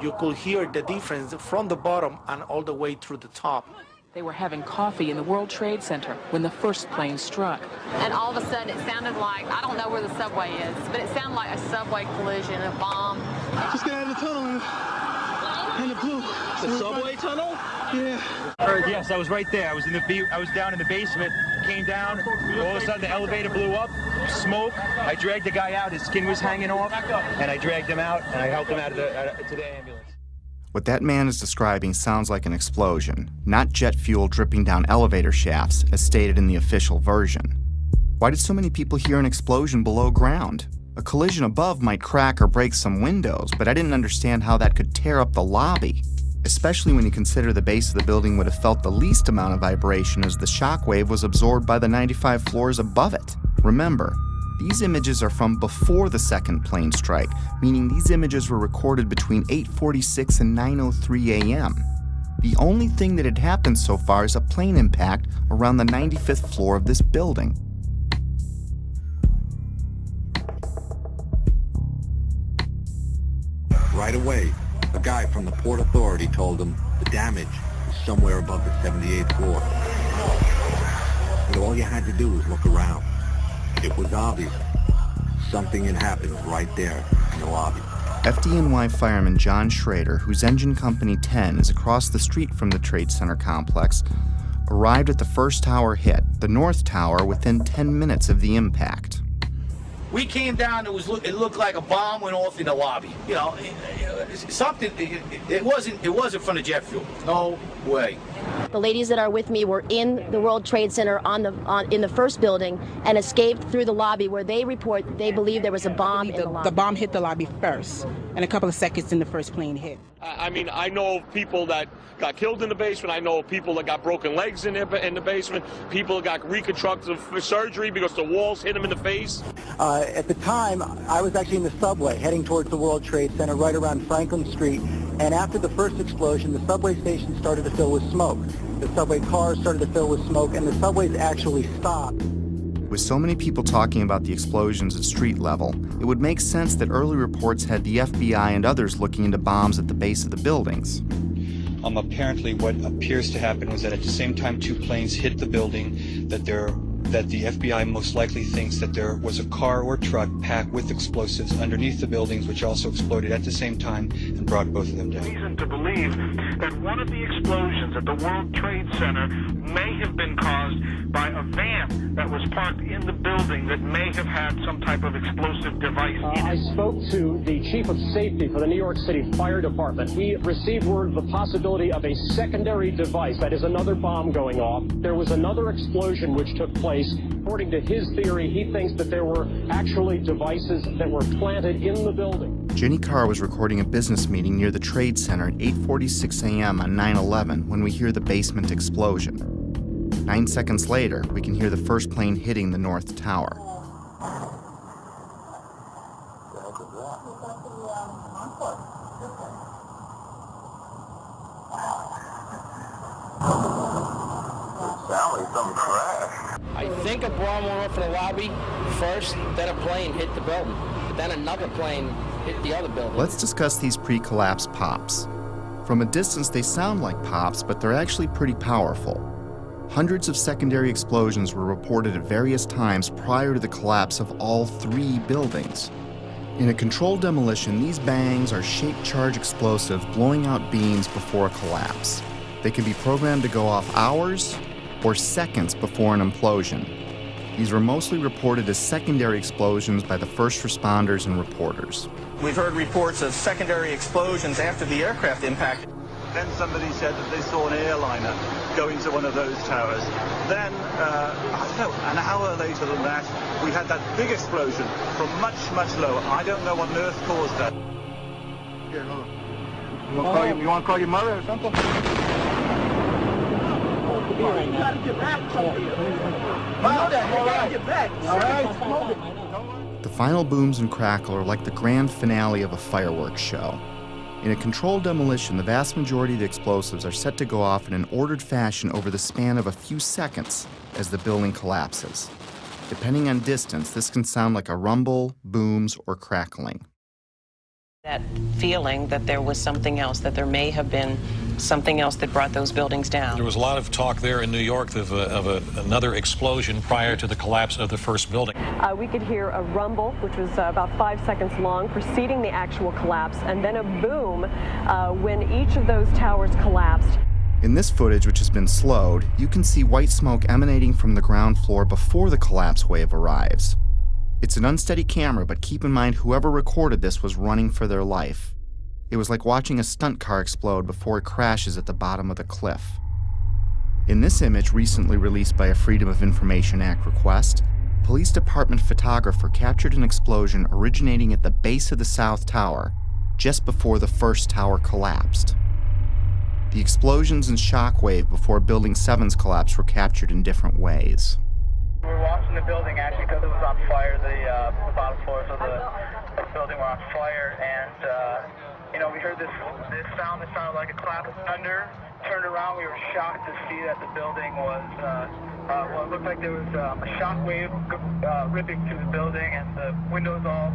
You could hear the difference from the bottom and all the way through the top.
They were having coffee in the World Trade Center when the first plane struck.
And all of a sudden it sounded like, I don't know where the subway is, but it sounded like a subway collision, a bomb.
Just got out of the tunnel and it blew.
The subway tunnel?
Yeah.
Yes, I was right there. I was down in the basement, came down, all of a sudden the elevator blew up, smoke. I dragged the guy out, his skin was hanging off, and I dragged him out and I helped him out of to the ambulance.
What that man is describing sounds like an explosion, not jet fuel dripping down elevator shafts, as stated in the official version. Why did so many people hear an explosion below ground? A collision above might crack or break some windows, but I didn't understand how that could tear up the lobby, especially when you consider the base of the building would have felt the least amount of vibration as the shockwave was absorbed by the 95 floors above it. Remember, these images are from before the second plane strike, meaning these images were recorded between 8:46 and 9:03 a.m. The only thing that had happened so far is a plane impact around the 95th floor of this building.
Right away, a guy from the Port Authority told him the damage was somewhere above the 78th floor. But all you had to do was look around. It was obvious. Something had happened right there in the lobby.
FDNY fireman John Schrader, whose engine company 10 is across the street from the Trade Center complex, arrived at the first tower hit, the North Tower, within 10 minutes of the impact.
We came down, it looked like a bomb went off in the lobby. You know, it wasn't from the jet fuel. No way.
The ladies that are with me were in the World Trade Center in the first building and escaped through the lobby where they report they believe there was a bomb in the lobby.
The bomb hit the lobby first, and a couple of seconds in the first plane hit. I mean, I know of people that got killed in the basement. I know of people that got broken legs in the basement. People got reconstructive surgery because the walls hit them in the face.
At the time, I was actually in the subway heading towards the World Trade Center right around Franklin Street. And after the first explosion, the subway station started to fill with smoke. The subway cars started to fill with smoke, and the subways actually stopped.
With so many people talking about the explosions at street level, it would make sense that early reports had the FBI and others looking into bombs at the base of the buildings.
Apparently what appears to happen was that at the same time two planes hit the building, that the FBI most likely thinks that there was a car or truck packed with explosives underneath the buildings, which also exploded at the same time and brought both of them down.
Reason to believe that one of the explosions at the World Trade Center may have been caused by a van that was parked in the building that may have had some type of explosive device in it.
I spoke to the chief of safety for the New York City Fire Department. He received word of the possibility of a secondary device, that is another bomb going off. There was another explosion which took place. According to his theory, he thinks that there were actually devices that were planted in the building.
Jenny Carr was recording a business meeting near the Trade Center at 8:46 a.m. on 9/11 when we hear the basement explosion. 9 seconds later, we can hear the first plane hitting the North Tower.
I think a bomb went off in the lobby first, then a plane hit the building, but then another plane hit the other building.
Let's discuss these pre-collapse pops. From a distance, they sound like pops, but they're actually pretty powerful. Hundreds of secondary explosions were reported at various times prior to the collapse of all 3 buildings. In a controlled demolition, these bangs are shape-charge explosives blowing out beams before a collapse. They can be programmed to go off hours or seconds before an implosion. These were mostly reported as secondary explosions by the first responders and reporters.
We've heard reports of secondary explosions after the aircraft impact.
Then somebody said that they saw an airliner go into one of those towers. Then, I don't know, an hour later than that, we had that big explosion from much, much lower. I don't know what on earth caused that. Here, hold on. You want to call your mother or something?
You gotta get back. You gotta get back. All right.
The final booms and crackle are like the grand finale of a fireworks show. In a controlled demolition, the vast majority of the explosives are set to go off in an ordered fashion over the span of a few seconds as the building collapses. Depending on distance, this can sound like a rumble, booms, or crackling.
That feeling that there was something else, that there may have been something else that brought those buildings down.
There was a lot of talk there in New York of another explosion prior to the collapse of the first building.
We could hear a rumble, which was about 5 seconds long, preceding the actual collapse, and then a boom when each of those towers collapsed.
In this footage, which has been slowed, you can see white smoke emanating from the ground floor before the collapse wave arrives. It's an unsteady camera, but keep in mind whoever recorded this was running for their life. It was like watching a stunt car explode before it crashes at the bottom of the cliff. In this image, recently released by a Freedom of Information Act request, police department photographer captured an explosion originating at the base of the South Tower, just before the first tower collapsed. The explosions and shockwave before Building 7's collapse were captured in different ways.
We're watching the building actually because it was on fire. The bottom floors of the building were on fire, and we heard this sound that sounded like a clap of thunder. Turned around, we were shocked to see that the building was, it looked like there was a shock wave ripping through the building, and the windows all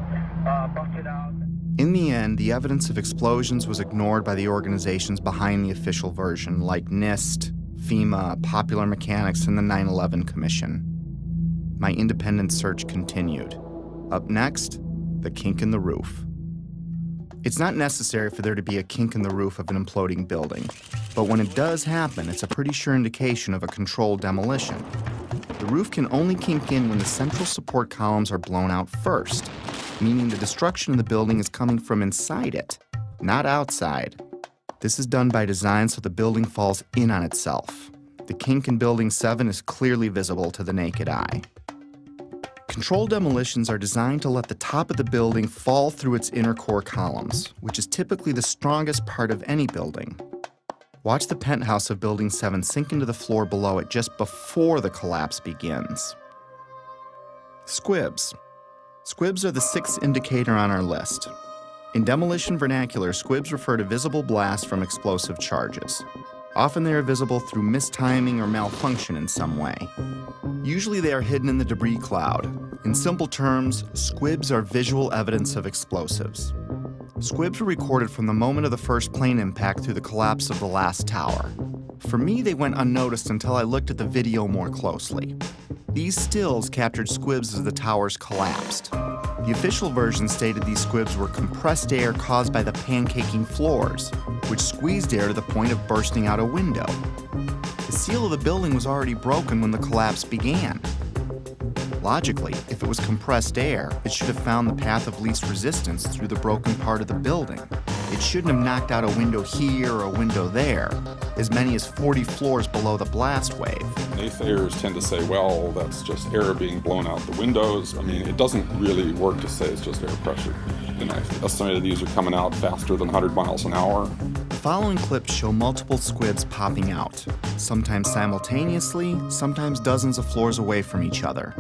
busted out.
In the end, the evidence of explosions was ignored by the organizations behind the official version, like NIST, FEMA, Popular Mechanics, and the 9/11 Commission. My independent search continued. Up next, the kink in the roof. It's not necessary for there to be a kink in the roof of an imploding building, but when it does happen, it's a pretty sure indication of a controlled demolition. The roof can only kink in when the central support columns are blown out first, meaning the destruction of the building is coming from inside it, not outside. This is done by design so the building falls in on itself. The kink in Building 7 is clearly visible to the naked eye. Controlled demolitions are designed to let the top of the building fall through its inner core columns, which is typically the strongest part of any building. Watch the penthouse of Building 7 sink into the floor below it just before the collapse begins. Squibs. Squibs are the sixth indicator on our list. In demolition vernacular, squibs refer to visible blasts from explosive charges. Often they are visible through mistiming or malfunction in some way. Usually they are hidden in the debris cloud. In simple terms, squibs are visual evidence of explosives. Squibs were recorded from the moment of the first plane impact through the collapse of the last tower. For me, they went unnoticed until I looked at the video more closely. These stills captured squibs as the towers collapsed. The official version stated these squibs were compressed air caused by the pancaking floors, which squeezed air to the point of bursting out a window. The seal of the building was already broken when the collapse began. Logically, if it was compressed air, it should have found the path of least resistance through the broken part of the building. It shouldn't have knocked out a window here or a window there, as many as 40 floors below the blast wave.
Naysayers tend to say, well, that's just air being blown out the windows. I mean, it doesn't really work to say it's just air pressure. And I estimated these are coming out faster than 100 miles an hour.
The following clips show multiple squibs popping out, sometimes simultaneously, sometimes dozens of floors away from each other.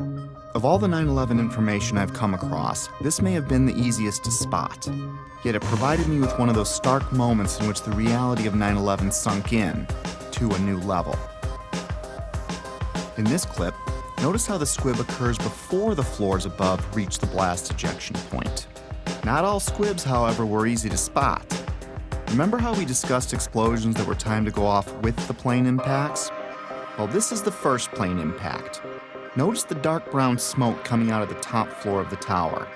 Of all the 9/11 information I've come across, this may have been the easiest to spot. Yet it provided me with one of those stark moments in which the reality of 9/11 sunk in to a new level. In this clip, notice how the squib occurs before the floors above reach the blast ejection point. Not all squibs, however, were easy to spot. Remember how we discussed explosions that were timed to go off with the plane impacts? Well, this is the first plane impact. Notice the dark brown smoke coming out of the top floor of the tower.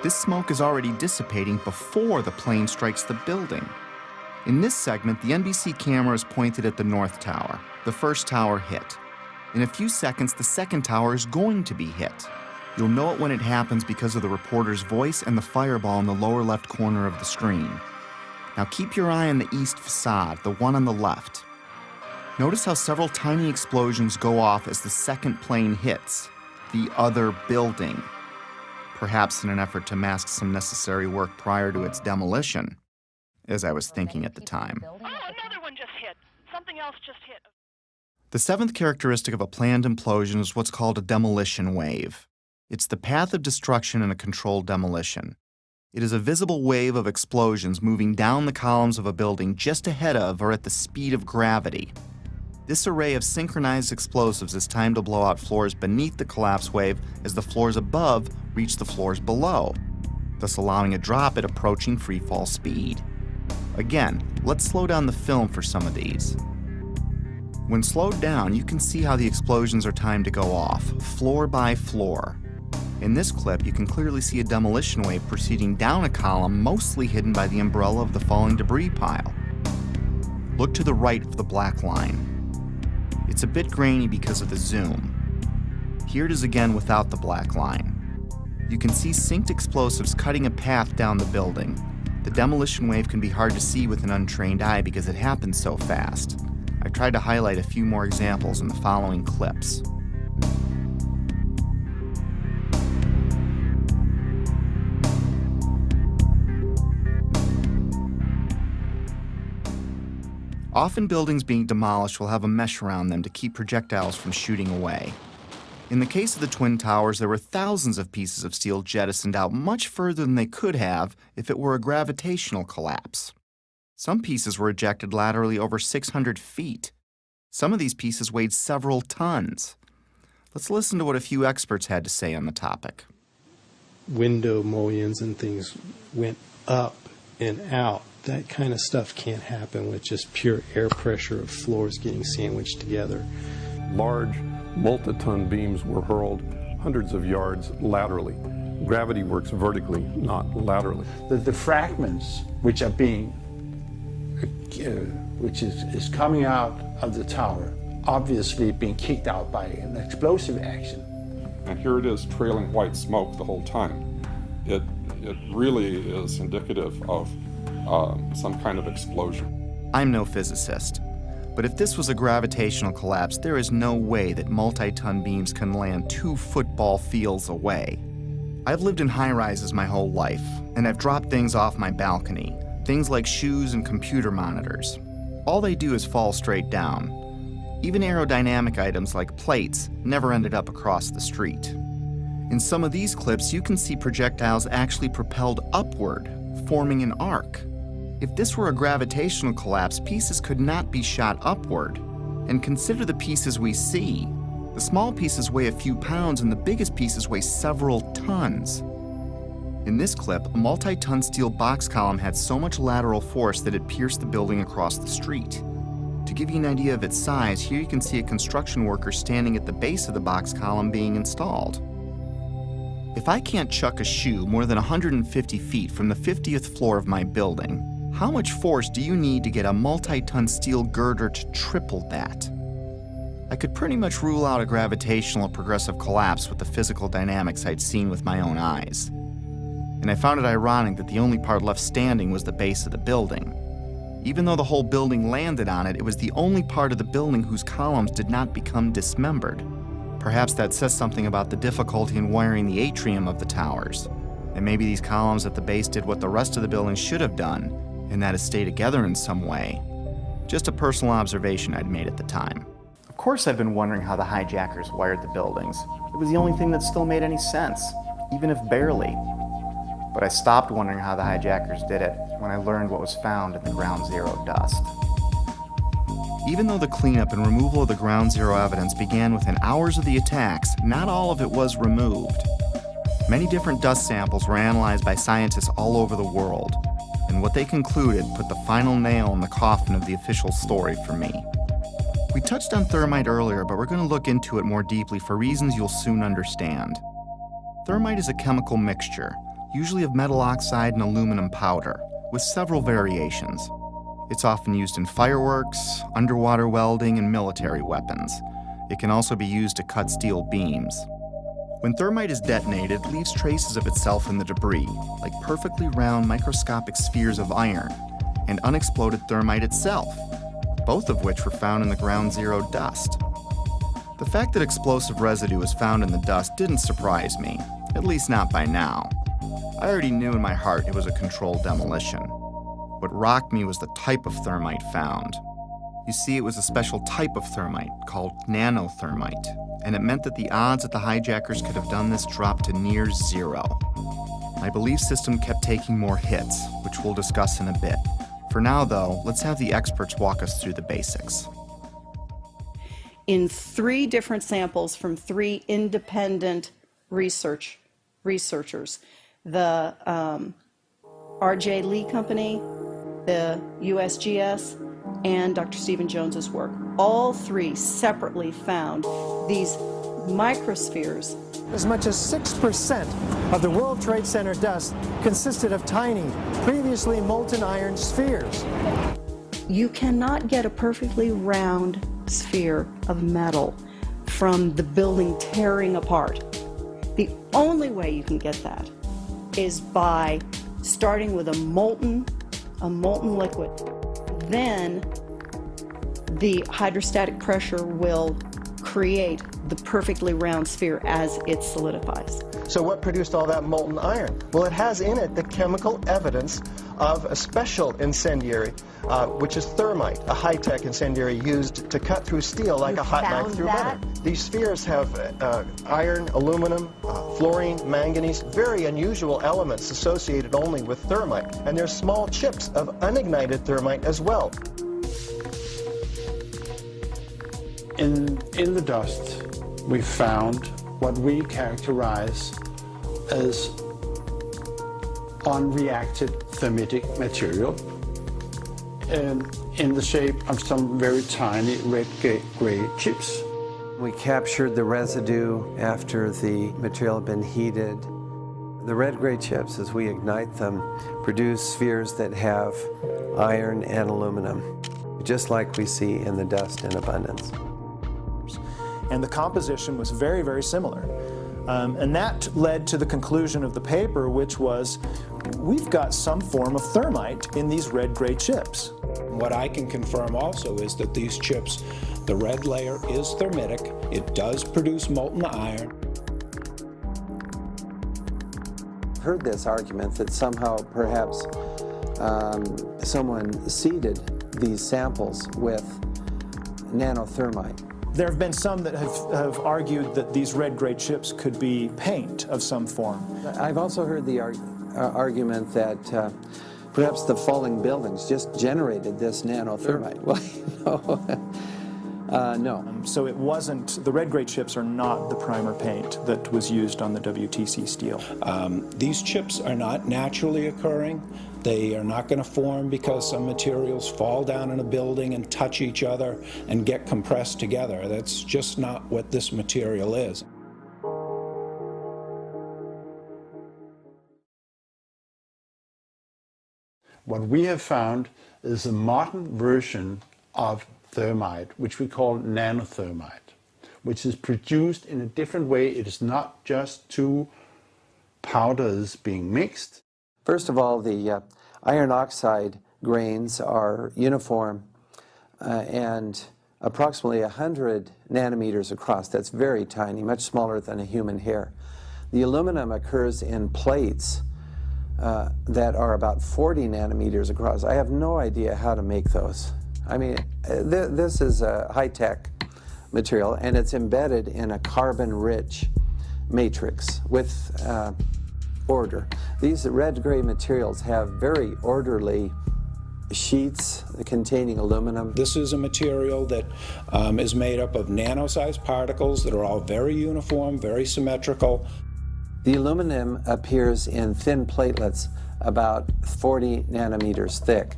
This smoke is already dissipating before the plane strikes the building. In this segment, the NBC camera is pointed at the north tower. The first tower hit. In a few seconds, the second tower is going to be hit. You'll know it when it happens because of the reporter's voice and the fireball in the lower left corner of the screen. Now keep your eye on the east facade, the one on the left. Notice how several tiny explosions go off as the second plane hits the other building, perhaps in an effort to mask some necessary work prior to its demolition, as I was thinking at the time.
Oh, another one just hit. Something else just hit.
The seventh characteristic of a planned implosion is what's called a demolition wave. It's the path of destruction in a controlled demolition. It is a visible wave of explosions moving down the columns of a building just ahead of or at the speed of gravity. This array of synchronized explosives is timed to blow out floors beneath the collapse wave as the floors above reach the floors below, thus allowing a drop at approaching freefall speed. Again, let's slow down the film for some of these. When slowed down, you can see how the explosions are timed to go off, floor by floor. In this clip, you can clearly see a demolition wave proceeding down a column mostly hidden by the umbrella of the falling debris pile. Look to the right of the black line. It's a bit grainy because of the zoom. Here it is again without the black line. You can see synced explosives cutting a path down the building. The demolition wave can be hard to see with an untrained eye because it happens so fast. I've tried to highlight a few more examples in the following clips. Often buildings being demolished will have a mesh around them to keep projectiles from shooting away. In the case of the Twin Towers, there were thousands of pieces of steel jettisoned out much further than they could have if it were a gravitational collapse. Some pieces were ejected laterally over 600 feet. Some of these pieces weighed several tons. Let's listen to what a few experts had to say on the topic.
Window mullions and things went up and out. That kind of stuff can't happen with just pure air pressure of floors getting sandwiched together.
Large, multi-ton beams were hurled hundreds of yards laterally. Gravity works vertically, not laterally.
The fragments which are being, which is coming out of the tower, obviously being kicked out by an explosive action.
And here it is trailing white smoke the whole time. It really is indicative of some kind of explosion.
I'm no physicist, But if this was a gravitational collapse, there is no way that multi-ton beams can land 2 football fields away. I've lived in high-rises my whole life, and I've dropped things off my balcony, things like shoes and computer monitors. All they do is fall straight down. Even aerodynamic items like plates never ended up across the street. In some of these clips, you can see projectiles actually propelled upward, forming an arc. If this were a gravitational collapse, pieces could not be shot upward. And consider the pieces we see. The small pieces weigh a few pounds and the biggest pieces weigh several tons. In this clip, a multi-ton steel box column had so much lateral force that it pierced the building across the street. To give you an idea of its size, here you can see a construction worker standing at the base of the box column being installed. If I can't chuck a shoe more than 150 feet from the 50th floor of my building, how much force do you need to get a multi-ton steel girder to triple that? I could pretty much rule out a gravitational progressive collapse with the physical dynamics I'd seen with my own eyes. And I found it ironic that the only part left standing was the base of the building. Even though the whole building landed on it, it was the only part of the building whose columns did not become dismembered. Perhaps that says something about the difficulty in wiring the atrium of the towers. And maybe these columns at the base did what the rest of the building should have done, and that is stay together in some way. Just a personal observation I'd made at the time. Of course I've been wondering how the hijackers wired the buildings. It was the only thing that still made any sense, even if barely. But I stopped wondering how the hijackers did it when I learned what was found in the ground zero dust. Even though the cleanup and removal of the ground zero evidence began within hours of the attacks, not all of it was removed. Many different dust samples were analyzed by scientists all over the world, and what they concluded put the final nail in the coffin of the official story for me. We touched on thermite earlier, but we're going to look into it more deeply for reasons you'll soon understand. Thermite is a chemical mixture, usually of metal oxide and aluminum powder, with several variations. It's often used in fireworks, underwater welding, and military weapons. It can also be used to cut steel beams. When thermite is detonated, it leaves traces of itself in the debris, like perfectly round microscopic spheres of iron, and unexploded thermite itself, both of which were found in the ground zero dust. The fact that explosive residue was found in the dust didn't surprise me, at least not by now. I already knew in my heart it was a controlled demolition. What rocked me was the type of thermite found. You see, it was a special type of thermite called nanothermite, and it meant that the odds that the hijackers could have done this dropped to near zero. My belief system kept taking more hits, which we'll discuss in a bit. For now, though, let's have the experts walk us through the basics.
In 3 different samples from 3 independent researchers, the R.J. Lee Company, the USGS, and Dr. Stephen Jones's work. All 3 separately found these microspheres.
As much as 6% of the World Trade Center dust consisted of tiny, previously molten iron spheres.
You cannot get a perfectly round sphere of metal from the building tearing apart. The only way you can get that is by starting with a molten liquid. Then the hydrostatic pressure will create the perfectly round sphere as it solidifies.
So what produced all that molten iron? Well, it has in it the chemical evidence of a special incendiary, which is thermite, a high-tech incendiary used to cut through steel like a hot knife through butter. These spheres have iron, aluminum, fluorine, manganese, very unusual elements associated only with thermite. And there's small chips of unignited thermite as well.
In the dust, we found what we characterize as unreacted thermitic material in the shape of some very tiny red-gray chips.
We captured the residue after the material had been heated. The red-gray chips, as we ignite them, produce spheres that have iron and aluminum, just like we see in the dust in abundance.
And the composition was very, very similar.
And that led to the conclusion of the paper, which was, we've got some form of thermite in these red-gray chips.
What I can confirm also is that these chips, the red layer is thermitic. It does produce molten iron.
I've heard this argument that somehow perhaps someone seeded these samples with nanothermite.
There have been some that have argued that these red-gray chips could be paint of some form.
I've also heard the argument that perhaps the falling buildings just generated this nanothermite. Well, no.
So it wasn't, the red-gray chips are not the primer paint that was used on the WTC steel.
These chips are not naturally occurring. They are not going to form because some materials fall down in a building and touch each other and get compressed together. That's just not what this material is.
What we have found is a modern version of thermite, which we call nanothermite, which is produced in a different way. It is not just two powders being mixed.
First of all, the iron oxide grains are uniform and approximately 100 nanometers across. That's very tiny, much smaller than a human hair. The aluminum occurs in plates that are about 40 nanometers across. I have no idea how to make those. I mean, this is a high-tech material, and it's embedded in a carbon-rich matrix with order. These red-gray materials have very orderly sheets containing aluminum.
This is a material that is made up of nano-sized particles that are all very uniform, very symmetrical.
The aluminum appears in thin platelets about 40 nanometers thick.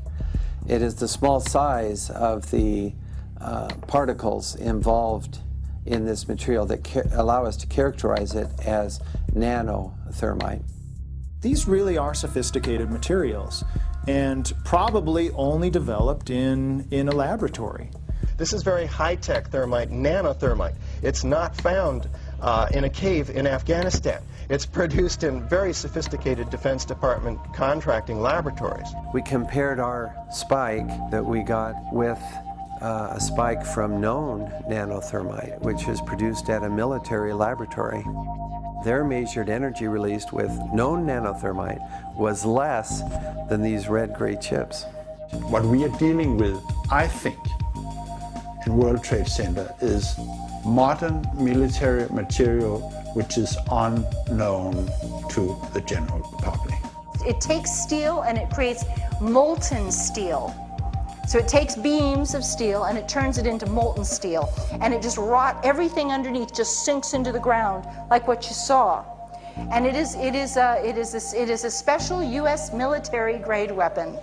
It is the small size of the particles involved in this material that allow us to characterize it as nanothermite.
These really are sophisticated materials and probably only developed in a laboratory.
This is very high-tech thermite, nanothermite. It's not found in a cave in Afghanistan. It's produced in very sophisticated Defense Department contracting laboratories.
We compared our spike that we got with a spike from known nanothermite, which is produced at a military laboratory. Their measured energy released with known nanothermite was less than these red-gray chips.
What we are dealing with, I think, in World Trade Center is modern military material which is unknown to the general public.
It takes steel and it creates molten steel. So it takes beams of steel and it turns it into molten steel, and it just everything underneath just sinks into the ground like what you saw. And it is a special U.S. military grade weapon.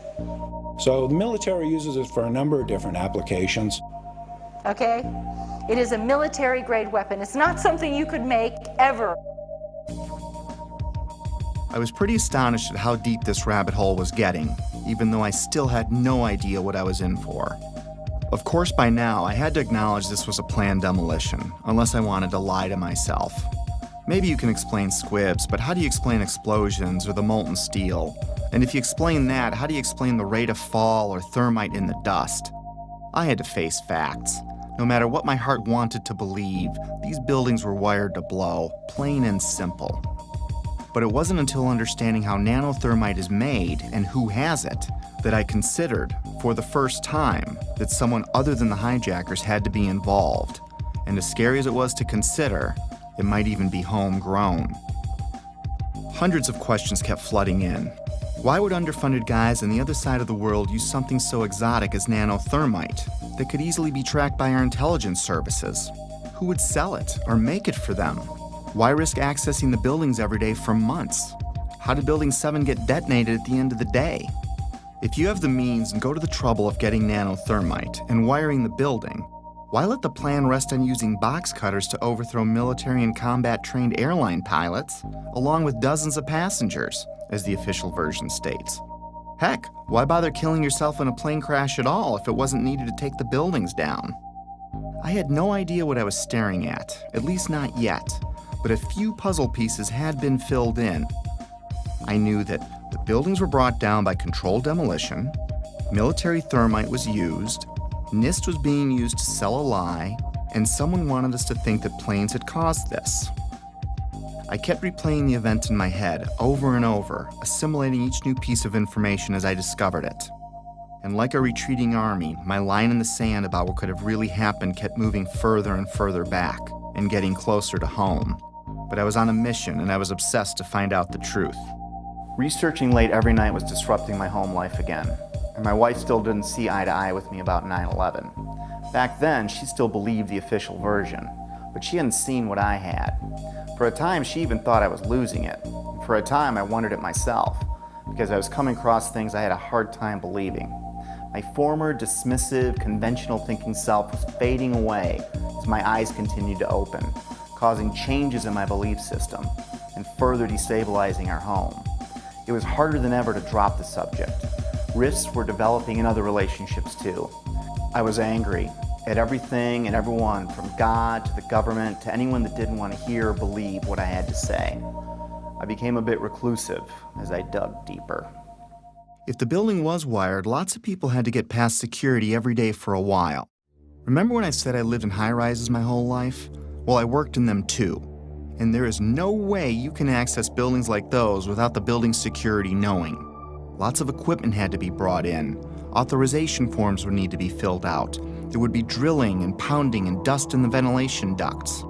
So the military uses it for a number of different applications.
Okay? It is a military grade weapon. It's not something you could make ever.
I was pretty astonished at how deep this rabbit hole was getting, even though I still had no idea what I was in for. Of course, by now, I had to acknowledge this was a planned demolition, unless I wanted to lie to myself. Maybe you can explain squibs, but how do you explain explosions or the molten steel? And if you explain that, how do you explain the rate of fall or thermite in the dust? I had to face facts. No matter what my heart wanted to believe, these buildings were wired to blow, plain and simple. But it wasn't until understanding how nanothermite is made and who has it that I considered, for the first time, that someone other than the hijackers had to be involved. And as scary as it was to consider, it might even be homegrown. Hundreds of questions kept flooding in. Why would underfunded guys on the other side of the world use something so exotic as nanothermite that could easily be tracked by our intelligence services? Who would sell it or make it for them? Why risk accessing the buildings every day for months? How did Building 7 get detonated at the end of the day? If you have the means and go to the trouble of getting nanothermite and wiring the building, why let the plan rest on using box cutters to overthrow military and combat-trained airline pilots, along with dozens of passengers, as the official version states? Heck, why bother killing yourself in a plane crash at all if it wasn't needed to take the buildings down? I had no idea what I was staring at least not yet, but a few puzzle pieces had been filled in. I knew that the buildings were brought down by controlled demolition, military thermite was used, NIST was being used to sell a lie, and someone wanted us to think that planes had caused this. I kept replaying the event in my head over and over, assimilating each new piece of information as I discovered it. And like a retreating army, my line in the sand about what could have really happened kept moving further and further back and getting closer to home. But I was on a mission and I was obsessed to find out the truth. Researching late every night was disrupting my home life again, and my wife still didn't see eye to eye with me about 9/11. Back then, she still believed the official version, but she hadn't seen what I had. For a time, she even thought I was losing it. For a time, I wondered it myself, because I was coming across things I had a hard time believing. My former dismissive, conventional thinking self was fading away as my eyes continued to open, causing changes in my belief system and further destabilizing our home. It was harder than ever to drop the subject. Rifts were developing in other relationships too. I was angry at everything and everyone, from God to the government to anyone that didn't want to hear or believe what I had to say. I became a bit reclusive as I dug deeper. If the building was wired, lots of people had to get past security every day for a while. Remember when I said I lived in high-rises my whole life? Well, I worked in them too. And there is no way you can access buildings like those without the building security knowing. Lots of equipment had to be brought in. Authorization forms would need to be filled out. There would be drilling and pounding and dust in the ventilation ducts.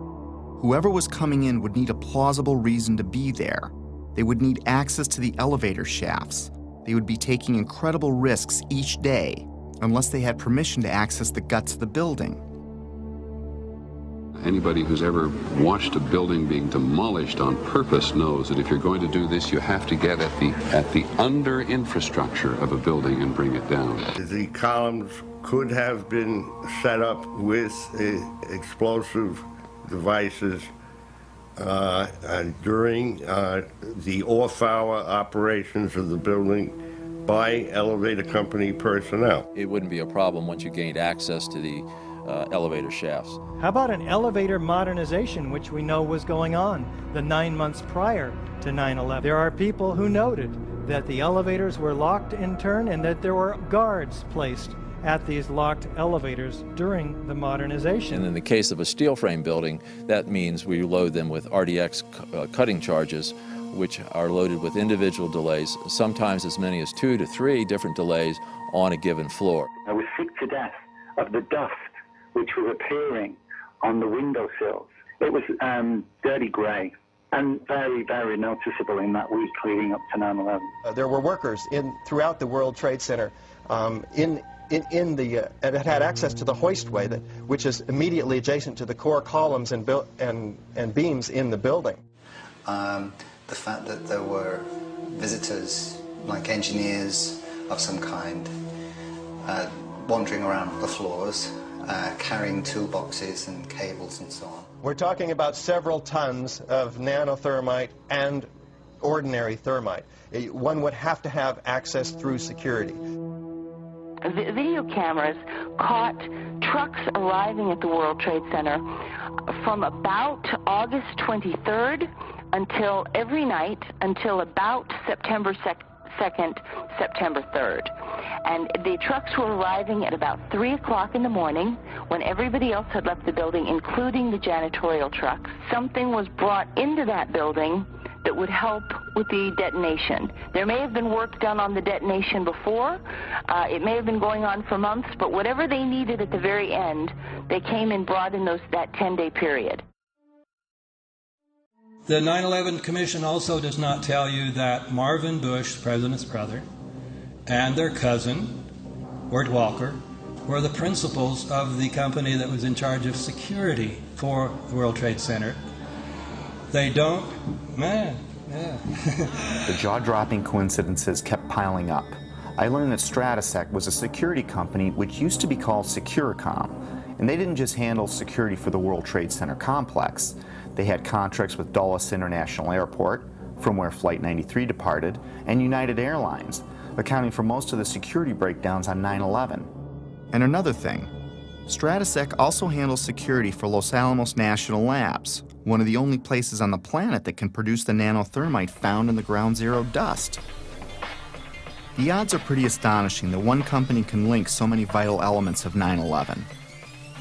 Whoever was coming in would need a plausible reason to be there. They would need access to the elevator shafts. They would be taking incredible risks each day unless they had permission to access the guts of the building.
Anybody who's ever watched a building being demolished on purpose knows that if you're going to do this, you have to get at the under infrastructure of a building and bring it down.
The columns could have been set up with explosive devices during the off-hour operations of the building by elevator company personnel.
It wouldn't be a problem once you gained access to the elevator shafts.
How about an elevator modernization, which we know was going on the 9 months prior to 9/11? There are people who noted that the elevators were locked in turn and that there were guards placed at these locked elevators during the modernization.
And in the case of a steel frame building, that means we load them with RDX cutting charges, which are loaded with individual delays, sometimes as many as 2 to 3 different delays on a given floor.
I was sick to death of the dust which was appearing on the windowsills. It was dirty grey and very, very noticeable in that week leading up to 9/11.
There were workers throughout the World Trade Center that had access to the hoistway, which is immediately adjacent to the core columns and beams in the building.
The fact that there were visitors, like engineers of some kind, wandering around the floors, carrying toolboxes and cables and so on.
We're talking about several tons of nanothermite and ordinary thermite. One would have to have access through security.
Video cameras caught trucks arriving at the World Trade Center from about August 23rd until every night until about September 2nd, September 3rd. And the trucks were arriving at about 3 o'clock in the morning when everybody else had left the building, including the janitorial trucks. Something was brought into that building that would help with the detonation. There may have been work done on the detonation before. It may have been going on for months, but whatever they needed at the very end, they came and brought in that 10-day period.
The 9/11 Commission also does not tell you that Marvin Bush, the president's brother, and their cousin, Wirt Walker, were the principals of the company that was in charge of security for the World Trade Center. They don't, man, yeah.
The jaw-dropping coincidences kept piling up. I learned that Stratosec was a security company which used to be called Securicom, and they didn't just handle security for the World Trade Center complex. They had contracts with Dulles International Airport, from where Flight 93 departed, and United Airlines, accounting for most of the security breakdowns on 9/11. And another thing, Stratosec also handles security for Los Alamos National Labs, one of the only places on the planet that can produce the nanothermite found in the ground zero dust. The odds are pretty astonishing that one company can link so many vital elements of 9/11.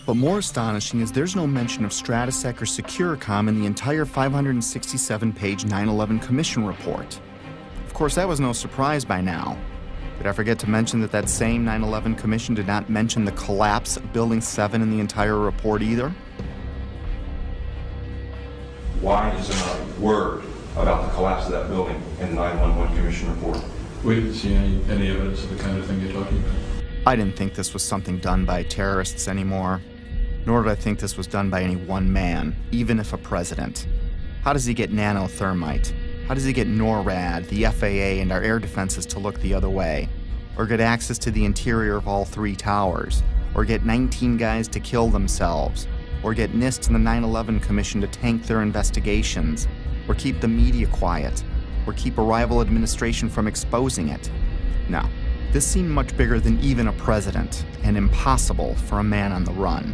But more astonishing is there's no mention of Stratosec or Securicom in the entire 567-page 9/11 Commission report. Of course, that was no surprise by now. Did I forget to mention that that same 9/11 Commission did not mention the collapse of Building 7 in the entire report either?
Why is there not a word about the collapse of that building in the 9/11 Commission report?
We didn't see any evidence of the kind of thing you're talking about.
I didn't think this was something done by terrorists anymore, nor did I think this was done by any one man, even if a president. How does he get nanothermite? How does he get NORAD, the FAA, and our air defenses to look the other way? Or get access to the interior of all 3 towers? Or get 19 guys to kill themselves? Or get NIST and the 9/11 Commission to tank their investigations? Or keep the media quiet? Or keep a rival administration from exposing it? No, this seemed much bigger than even a president, and impossible for a man on the run.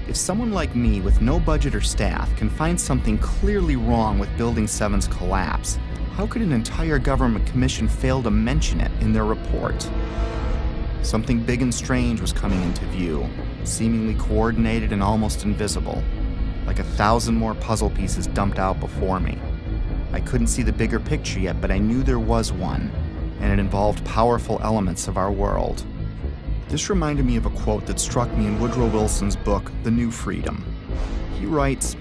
If someone like me with no budget or staff can find something clearly wrong with Building 7's collapse, how could an entire government commission fail to mention it in their report? Something big and strange was coming into view, seemingly coordinated and almost invisible, like 1,000 more puzzle pieces dumped out before me. I couldn't see the bigger picture yet, but I knew there was one, and it involved powerful elements of our world. This reminded me of a quote that struck me in Woodrow Wilson's book, The New Freedom. He writes,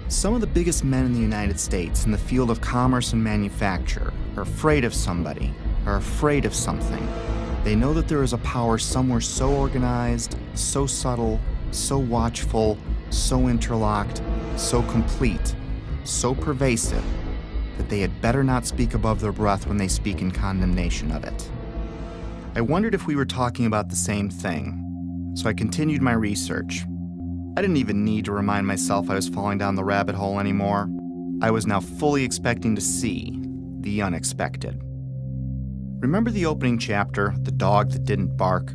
"Some of the biggest men in the United States in the field of commerce and manufacture are afraid of somebody, are afraid of something. They know that there is a power somewhere so organized, so subtle, so watchful, so interlocked, so complete, so pervasive, that they had better not speak above their breath when they speak in condemnation of it." I wondered if we were talking about the same thing, so I continued my research. I didn't even need to remind myself I was falling down the rabbit hole anymore. I was now fully expecting to see the unexpected. Remember the opening chapter, The Dog That Didn't Bark?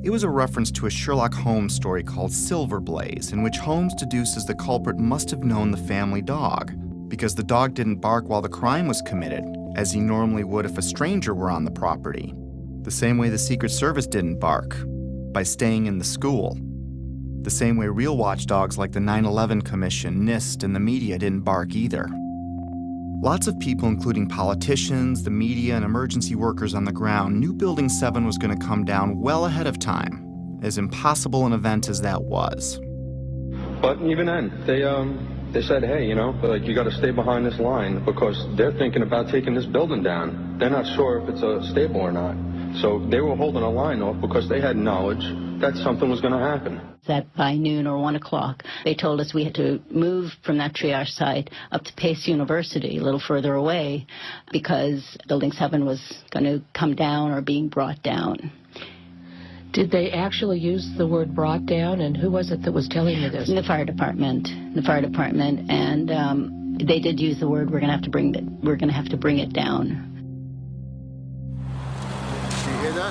It was a reference to a Sherlock Holmes story called Silver Blaze, in which Holmes deduces the culprit must have known the family dog, because the dog didn't bark while the crime was committed, as he normally would if a stranger were on the property. The same way the Secret Service didn't bark, by staying in the school. The same way real watchdogs like the 9/11 Commission, NIST, and the media didn't bark either. Lots of people, including politicians, the media, and emergency workers on the ground, knew Building 7 was going to come down well ahead of time, as impossible an event as that was.
But even then, they said, hey, you got to stay behind this line because they're thinking about taking this building down. They're not sure if it's stable or not. So they were holding a line off because they had knowledge that something was going to happen.
That by noon or 1 o'clock, they told us we had to move from that triage site up to Pace University, a little further away, because Building 7 was going to come down or being brought down.
Did they actually use the word brought down, and who was it that was telling you this?
The fire department, and they did use the word, we're going to have to bring it down.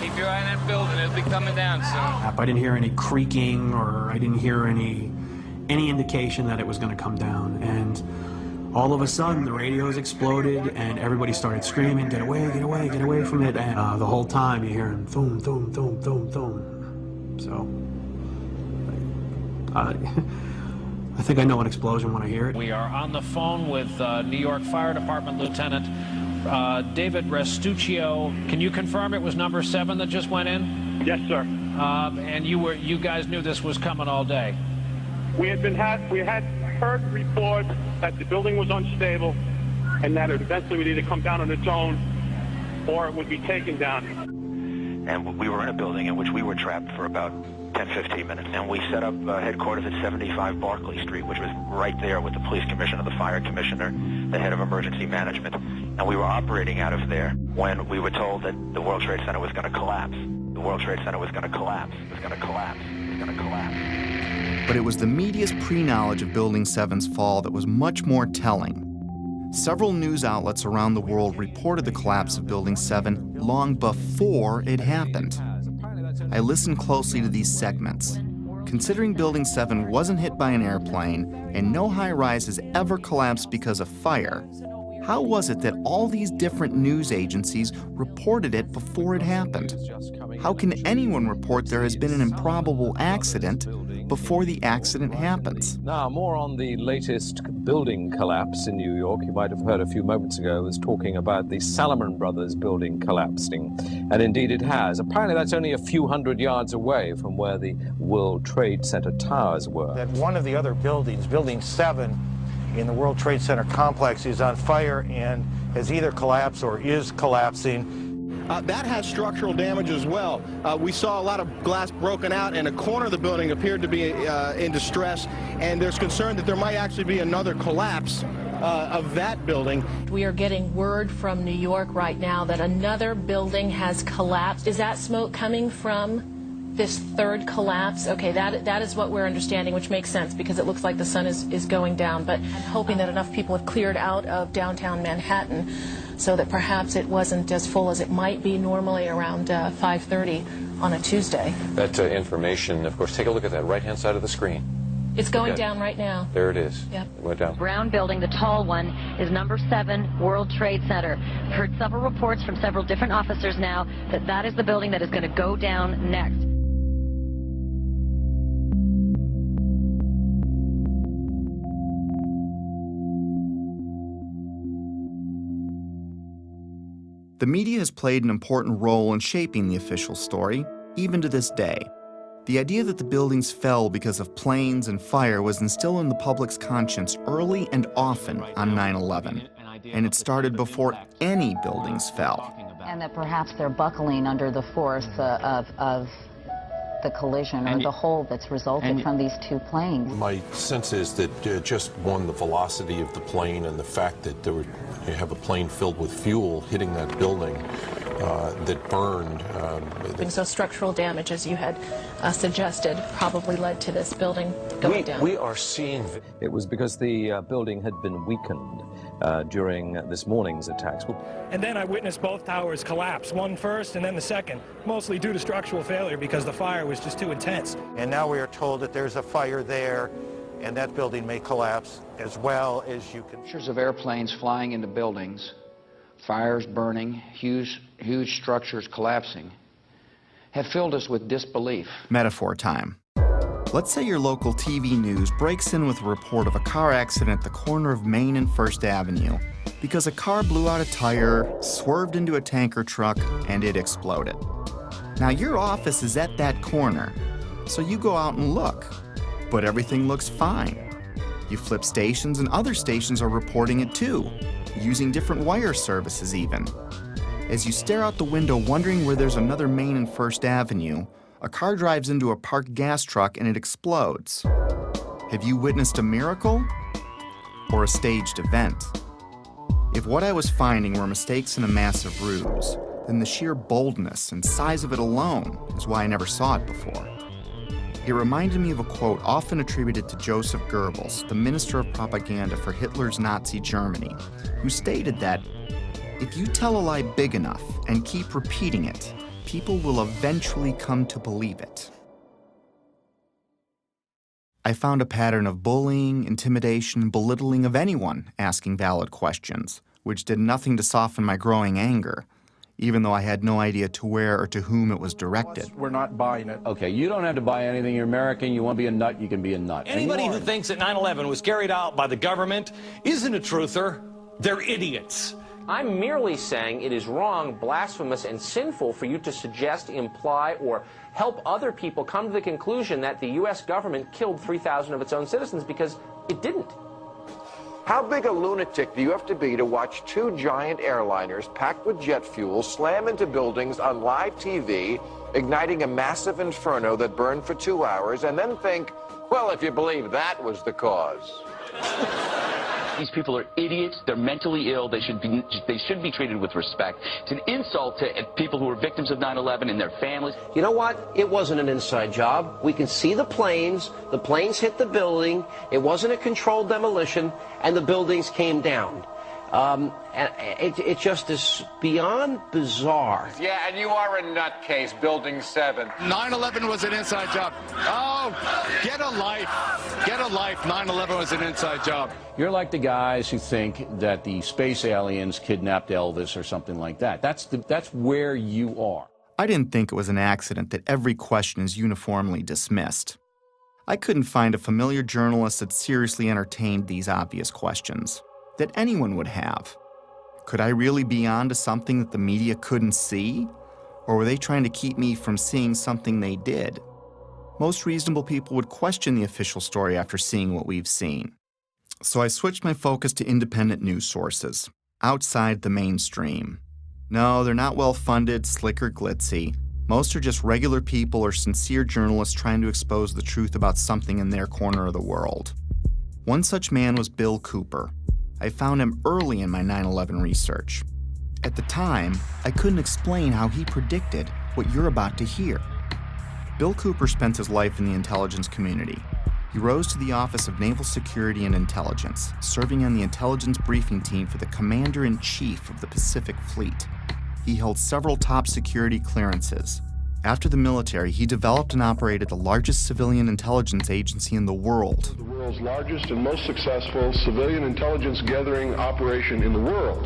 Keep your eye on that building, it'll be coming down soon.
I didn't hear any creaking, or I didn't hear any indication that it was going to come down. And all of a sudden, the radios exploded, and everybody started screaming, get away from it. And the whole time, you're hearing thum, thum, thum, thum, thum. So, I think I know an explosion when I hear it.
We are on the phone with New York Fire Department Lieutenant David Restuccio. Can you confirm it was number 7 that just went in?
Yes, sir.
And you guys knew this was coming all day?
We had heard reports that the building was unstable and that it eventually would either come down on its own or it would be taken down.
And we were in a building in which we were trapped for about 10-15 minutes, and we set up headquarters at 75 Barclay Street, which was right there with the police commissioner, the fire commissioner, the head of emergency management, and we were operating out of there when we were told that the World Trade Center was going to collapse. The World Trade Center was going to collapse. It was going to collapse. It was going to collapse.
But it was the media's pre-knowledge of Building 7's fall that was much more telling. Several news outlets around the world reported the collapse of Building 7 long before it happened. I listened closely to these segments. Considering Building 7 wasn't hit by an airplane and no high-rise has ever collapsed because of fire, how was it that all these different news agencies reported it before it happened? How can anyone report there has been an improbable accident before the accident happens?
Now, more on the latest building collapse in New York. You might have heard a few moments ago, I was talking about the Salomon Brothers building collapsing. And indeed it has. Apparently that's only a few hundred yards away from where the World Trade Center towers were.
That one of the other buildings, Building 7, in the World Trade Center complex is on fire and has either collapsed or is collapsing.
That has structural damage as well. We saw a lot of glass broken out, and a corner of the building appeared to be in distress, and there's concern that there might actually be another collapse of that building.
We are getting word from New York right now that another building has collapsed. Is that smoke coming from this third collapse? Okay, that is what we're understanding, which makes sense because it looks like the sun is going down, but I'm hoping that enough people have cleared out of downtown Manhattan so that perhaps it wasn't as full as it might be normally around 5:30 on a Tuesday.
That information, of course, take a look at that right-hand side of the screen.
It's going down right now.
There it is.
Yep.
It went down.
Brown building, the tall one, is number 7 World Trade Center. I've heard several reports from several different officers now that that is the building that is going to go down next.
The media has played an important role in shaping the official story, even to this day. The idea that the buildings fell because of planes and fire was instilled in the public's conscience early and often on 9/11, and it started before any buildings fell.
And that perhaps they're buckling under the force of the collision or the hole that's resulted from these two planes.
My sense is that just one, the velocity of the plane and the fact that you have a plane filled with fuel hitting that building that burned.
So structural damage, as you had suggested, probably led to this building going down.
We are seeing... It was because the building had been weakened during this morning's attacks.
And then I witnessed both towers collapse, one first and then the second, mostly due to structural failure because the fire was just too intense. And now we are told that there's a fire there and that building may collapse as well as you can.
Pictures of airplanes flying into buildings, fires burning, huge structures collapsing, have filled us with disbelief.
Metaphor time. Let's say your local TV news breaks in with a report of a car accident at the corner of Main and First Avenue because a car blew out a tire, swerved into a tanker truck, and it exploded. Now your office is at that corner, so you go out and look, but everything looks fine. You flip stations and other stations are reporting it too, using different wire services even. As you stare out the window wondering where there's another Main and First Avenue, a car drives into a parked gas truck and it explodes. Have you witnessed a miracle or a staged event? If what I was finding were mistakes in a massive ruse, then the sheer boldness and size of it alone is why I never saw it before. It reminded me of a quote often attributed to Joseph Goebbels, the minister of propaganda for Hitler's Nazi Germany, who stated that, "If you tell a lie big enough and keep repeating it, people will eventually come to believe it." I found a pattern of bullying, intimidation, and belittling of anyone asking valid questions, which did nothing to soften my growing anger, even though I had no idea to where or to whom it was directed.
We're not buying it. Okay, you don't have to buy anything. You're American. You want to be a nut, you can be a nut.
Anybody who thinks that 9/11 was carried out by the government isn't a truther. They're idiots.
I'm merely saying it is wrong, blasphemous, and sinful for you to suggest, imply, or help other people come to the conclusion that the U.S. government killed 3,000 of its own citizens, because it didn't.
How big a lunatic do you have to be to watch two giant airliners packed with jet fuel slam into buildings on live TV, igniting a massive inferno that burned for 2 hours, and then think, well, if you believe that was the cause?
These people are idiots. They're mentally ill. They should be treated with respect. It's an insult to people who are victims of 9/11 and their families.
You know what? It wasn't an inside job. We can see the planes. The planes hit the building. It wasn't a controlled demolition, and the buildings came down. And it just is beyond bizarre.
Yeah, and you are a nutcase, Building 7.
9/11 was an inside job. Oh, get a life. Get a life. 9/11 was an inside job.
You're like the guys who think that the space aliens kidnapped Elvis or something like that. That's where you are.
I didn't think it was an accident that every question is uniformly dismissed. I couldn't find a familiar journalist that seriously entertained these obvious questions that anyone would have. Could I really be onto something that the media couldn't see? Or were they trying to keep me from seeing something they did? Most reasonable people would question the official story after seeing what we've seen. So I switched my focus to independent news sources, outside the mainstream. No, they're not well-funded, slick or glitzy. Most are just regular people or sincere journalists trying to expose the truth about something in their corner of the world. One such man was Bill Cooper. I found him early in my 9/11 research. At the time, I couldn't explain how he predicted what you're about to hear. Bill Cooper spent his life in the intelligence community. He rose to the Office of Naval Security and Intelligence, serving on the intelligence briefing team for the Commander-in-Chief of the Pacific Fleet. He held several top security clearances. After the military, he developed and operated the largest civilian intelligence agency in the world.
The world's largest and most successful civilian intelligence gathering operation in the world,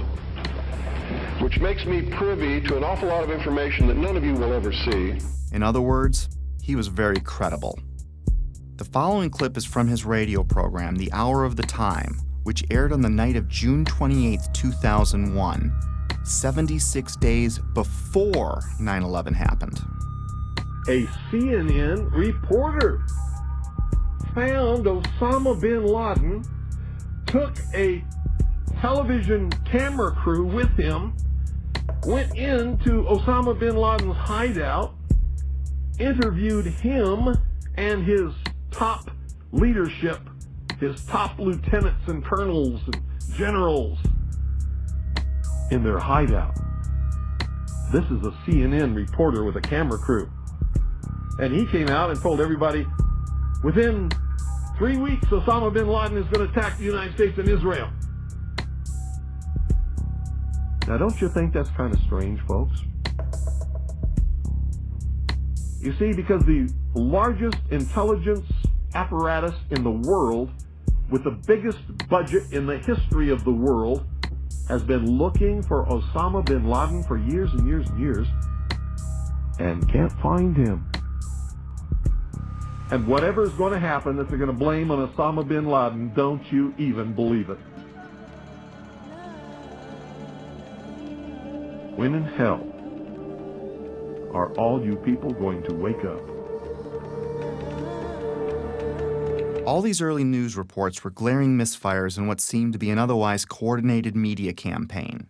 which makes me privy to an awful lot of information that none of you will ever see.
In other words, he was very credible. The following clip is from his radio program, The Hour of the Time, which aired on the night of June 28, 2001, 76 days before 9/11 happened.
A CNN reporter found Osama bin Laden, took a television camera crew with him, went into Osama bin Laden's hideout, interviewed him and his top leadership, his top lieutenants and colonels and generals in their hideout. This is a CNN reporter with a camera crew. And he came out and told everybody, within 3 weeks, Osama bin Laden is going to attack the United States and Israel. Now, don't you think that's kind of strange, folks? You see, because the largest intelligence apparatus in the world, with the biggest budget in the history of the world, has been looking for Osama bin Laden for years and years and years, and can't find him. And whatever is going to happen that they're going to blame on Osama bin Laden, don't you even believe it. When in hell are all you people going to wake up?
All these early news reports were glaring misfires in what seemed to be an otherwise coordinated media campaign.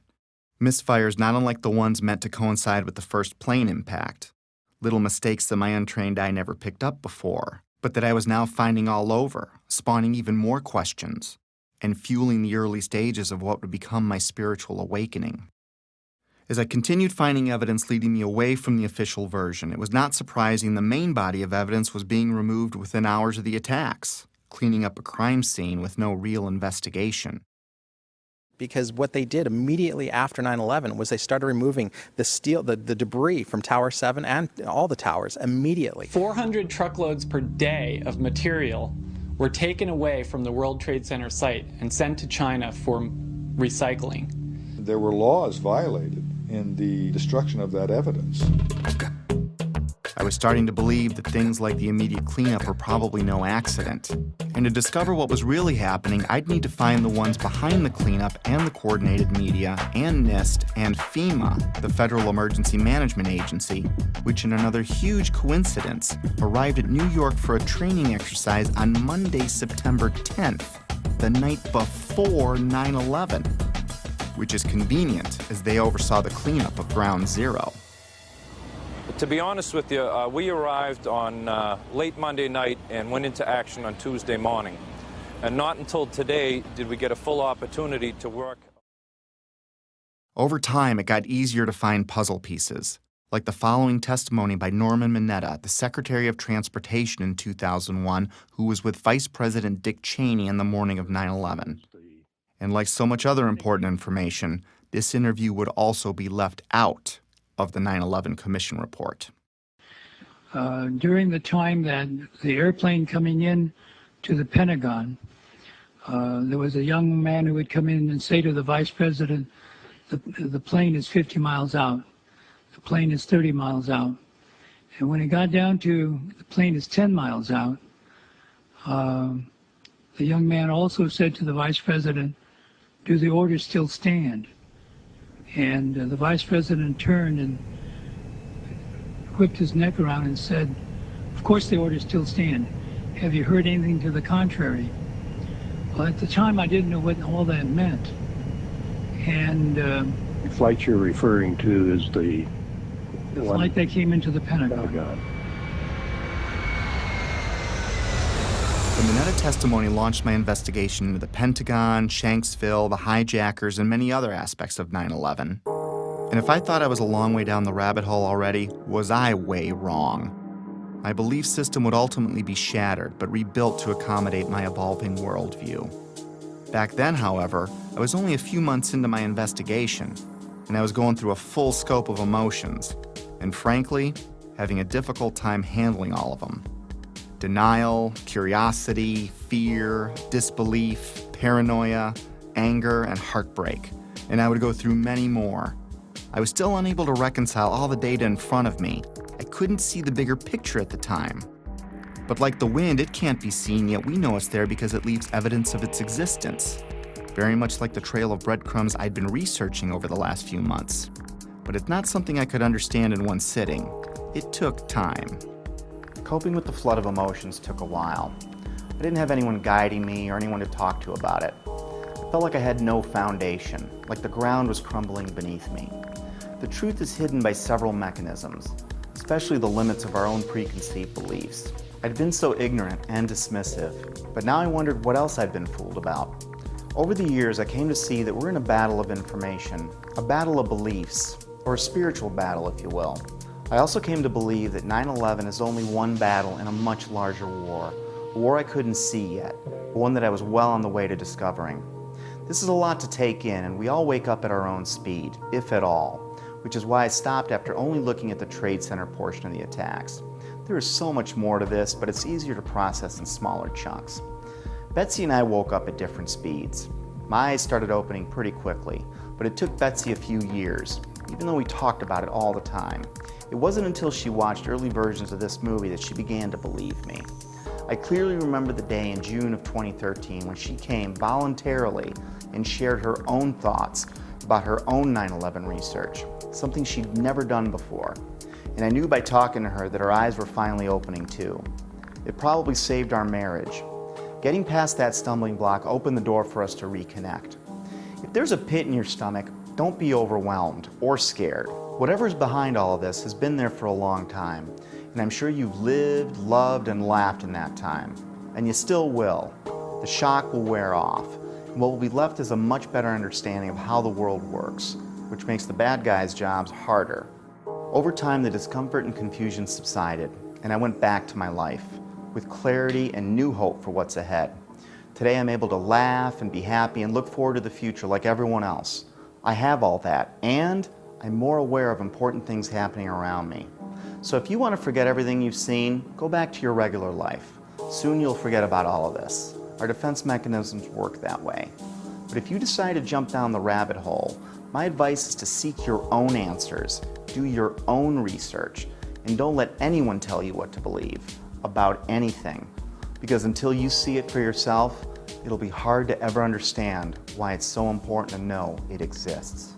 Misfires not unlike the ones meant to coincide with the first plane impact. Little mistakes that my untrained eye never picked up before, but that I was now finding all over, spawning even more questions, and fueling the early stages of what would become my spiritual awakening. As I continued finding evidence leading me away from the official version, it was not surprising the main body of evidence was being removed within hours of the attacks, cleaning up a crime scene with no real investigation.
Because what they did immediately after 9/11 was they started removing the steel, the debris from Tower 7 and all the towers immediately.
400 truckloads per day of material were taken away from the World Trade Center site and sent to China for recycling.
There were laws violated in the destruction of that evidence.
I was starting to believe that things like the immediate cleanup were probably no accident. And to discover what was really happening, I'd need to find the ones behind the cleanup and the coordinated media and NIST and FEMA, the Federal Emergency Management Agency, which in another huge coincidence arrived at New York for a training exercise on Monday, September 10th, the night before 9/11, which is convenient as they oversaw the cleanup of Ground Zero.
To be honest with you, we arrived on late Monday night and went into action on Tuesday morning. And not until today did we get a full opportunity to work.
Over time, it got easier to find puzzle pieces, like the following testimony by Norman Mineta, the Secretary of Transportation in 2001, who was with Vice President Dick Cheney on the morning of 9/11. And like so much other important information, this interview would also be left out of the 9/11 Commission report.
During the time that the airplane coming in to the Pentagon, there was a young man who would come in and say to the vice president, the plane is 50 miles out, the plane is 30 miles out. And when it got down to the plane is 10 miles out, the young man also said to the vice president, do the orders still stand? And the vice president turned and whipped his neck around and said, of course the orders still stand. Have you heard anything to the contrary? Well, at the time I didn't know what all that meant. And
the flight you're referring to is the
flight that came into the Pentagon.
Oh, God.
The Mineta testimony launched my investigation into the Pentagon, Shanksville, the hijackers, and many other aspects of 9/11. And if I thought I was a long way down the rabbit hole already, was I way wrong. My belief system would ultimately be shattered, but rebuilt to accommodate my evolving worldview. Back then, however, I was only a few months into my investigation, and I was going through a full scope of emotions, and frankly, having a difficult time handling all of them. Denial, curiosity, fear, disbelief, paranoia, anger, and heartbreak. And I would go through many more. I was still unable to reconcile all the data in front of me. I couldn't see the bigger picture at the time. But like the wind, it can't be seen, yet we know it's there because it leaves evidence of its existence. Very much like the trail of breadcrumbs I'd been researching over the last few months. But it's not something I could understand in one sitting. It took time. Coping with the flood of emotions took a while. I didn't have anyone guiding me or anyone to talk to about it. I felt like I had no foundation, like the ground was crumbling beneath me. The truth is hidden by several mechanisms, especially the limits of our own preconceived beliefs. I'd been so ignorant and dismissive, but now I wondered what else I'd been fooled about. Over the years, I came to see that we're in a battle of information, a battle of beliefs, or a spiritual battle, if you will. I also came to believe that 9/11 is only one battle in a much larger war, a war I couldn't see yet, but one that I was well on the way to discovering. This is a lot to take in, and we all wake up at our own speed, if at all, which is why I stopped after only looking at the Trade Center portion of the attacks. There is so much more to this, but it's easier to process in smaller chunks. Betsy and I woke up at different speeds. My eyes started opening pretty quickly, but it took Betsy a few years, even though we talked about it all the time. It wasn't until she watched early versions of this movie that she began to believe me. I clearly remember the day in June of 2013 when she came voluntarily and shared her own thoughts about her own 9/11 research, something she'd never done before. And I knew by talking to her that her eyes were finally opening too. It probably saved our marriage. Getting past that stumbling block opened the door for us to reconnect. If there's a pit in your stomach, don't be overwhelmed or scared. Whatever's behind all of this has been there for a long time, and I'm sure you've lived, loved, and laughed in that time. And you still will. The shock will wear off, and what will be left is a much better understanding of how the world works, which makes the bad guys' jobs harder. Over time, the discomfort and confusion subsided, and I went back to my life, with clarity and new hope for what's ahead. Today I'm able to laugh and be happy and look forward to the future like everyone else. I have all that, and I'm more aware of important things happening around me. So if you want to forget everything you've seen, go back to your regular life. Soon you'll forget about all of this. Our defense mechanisms work that way. But if you decide to jump down the rabbit hole, my advice is to seek your own answers, do your own research, and don't let anyone tell you what to believe about anything. Because until you see it for yourself, it'll be hard to ever understand why it's so important to know it exists.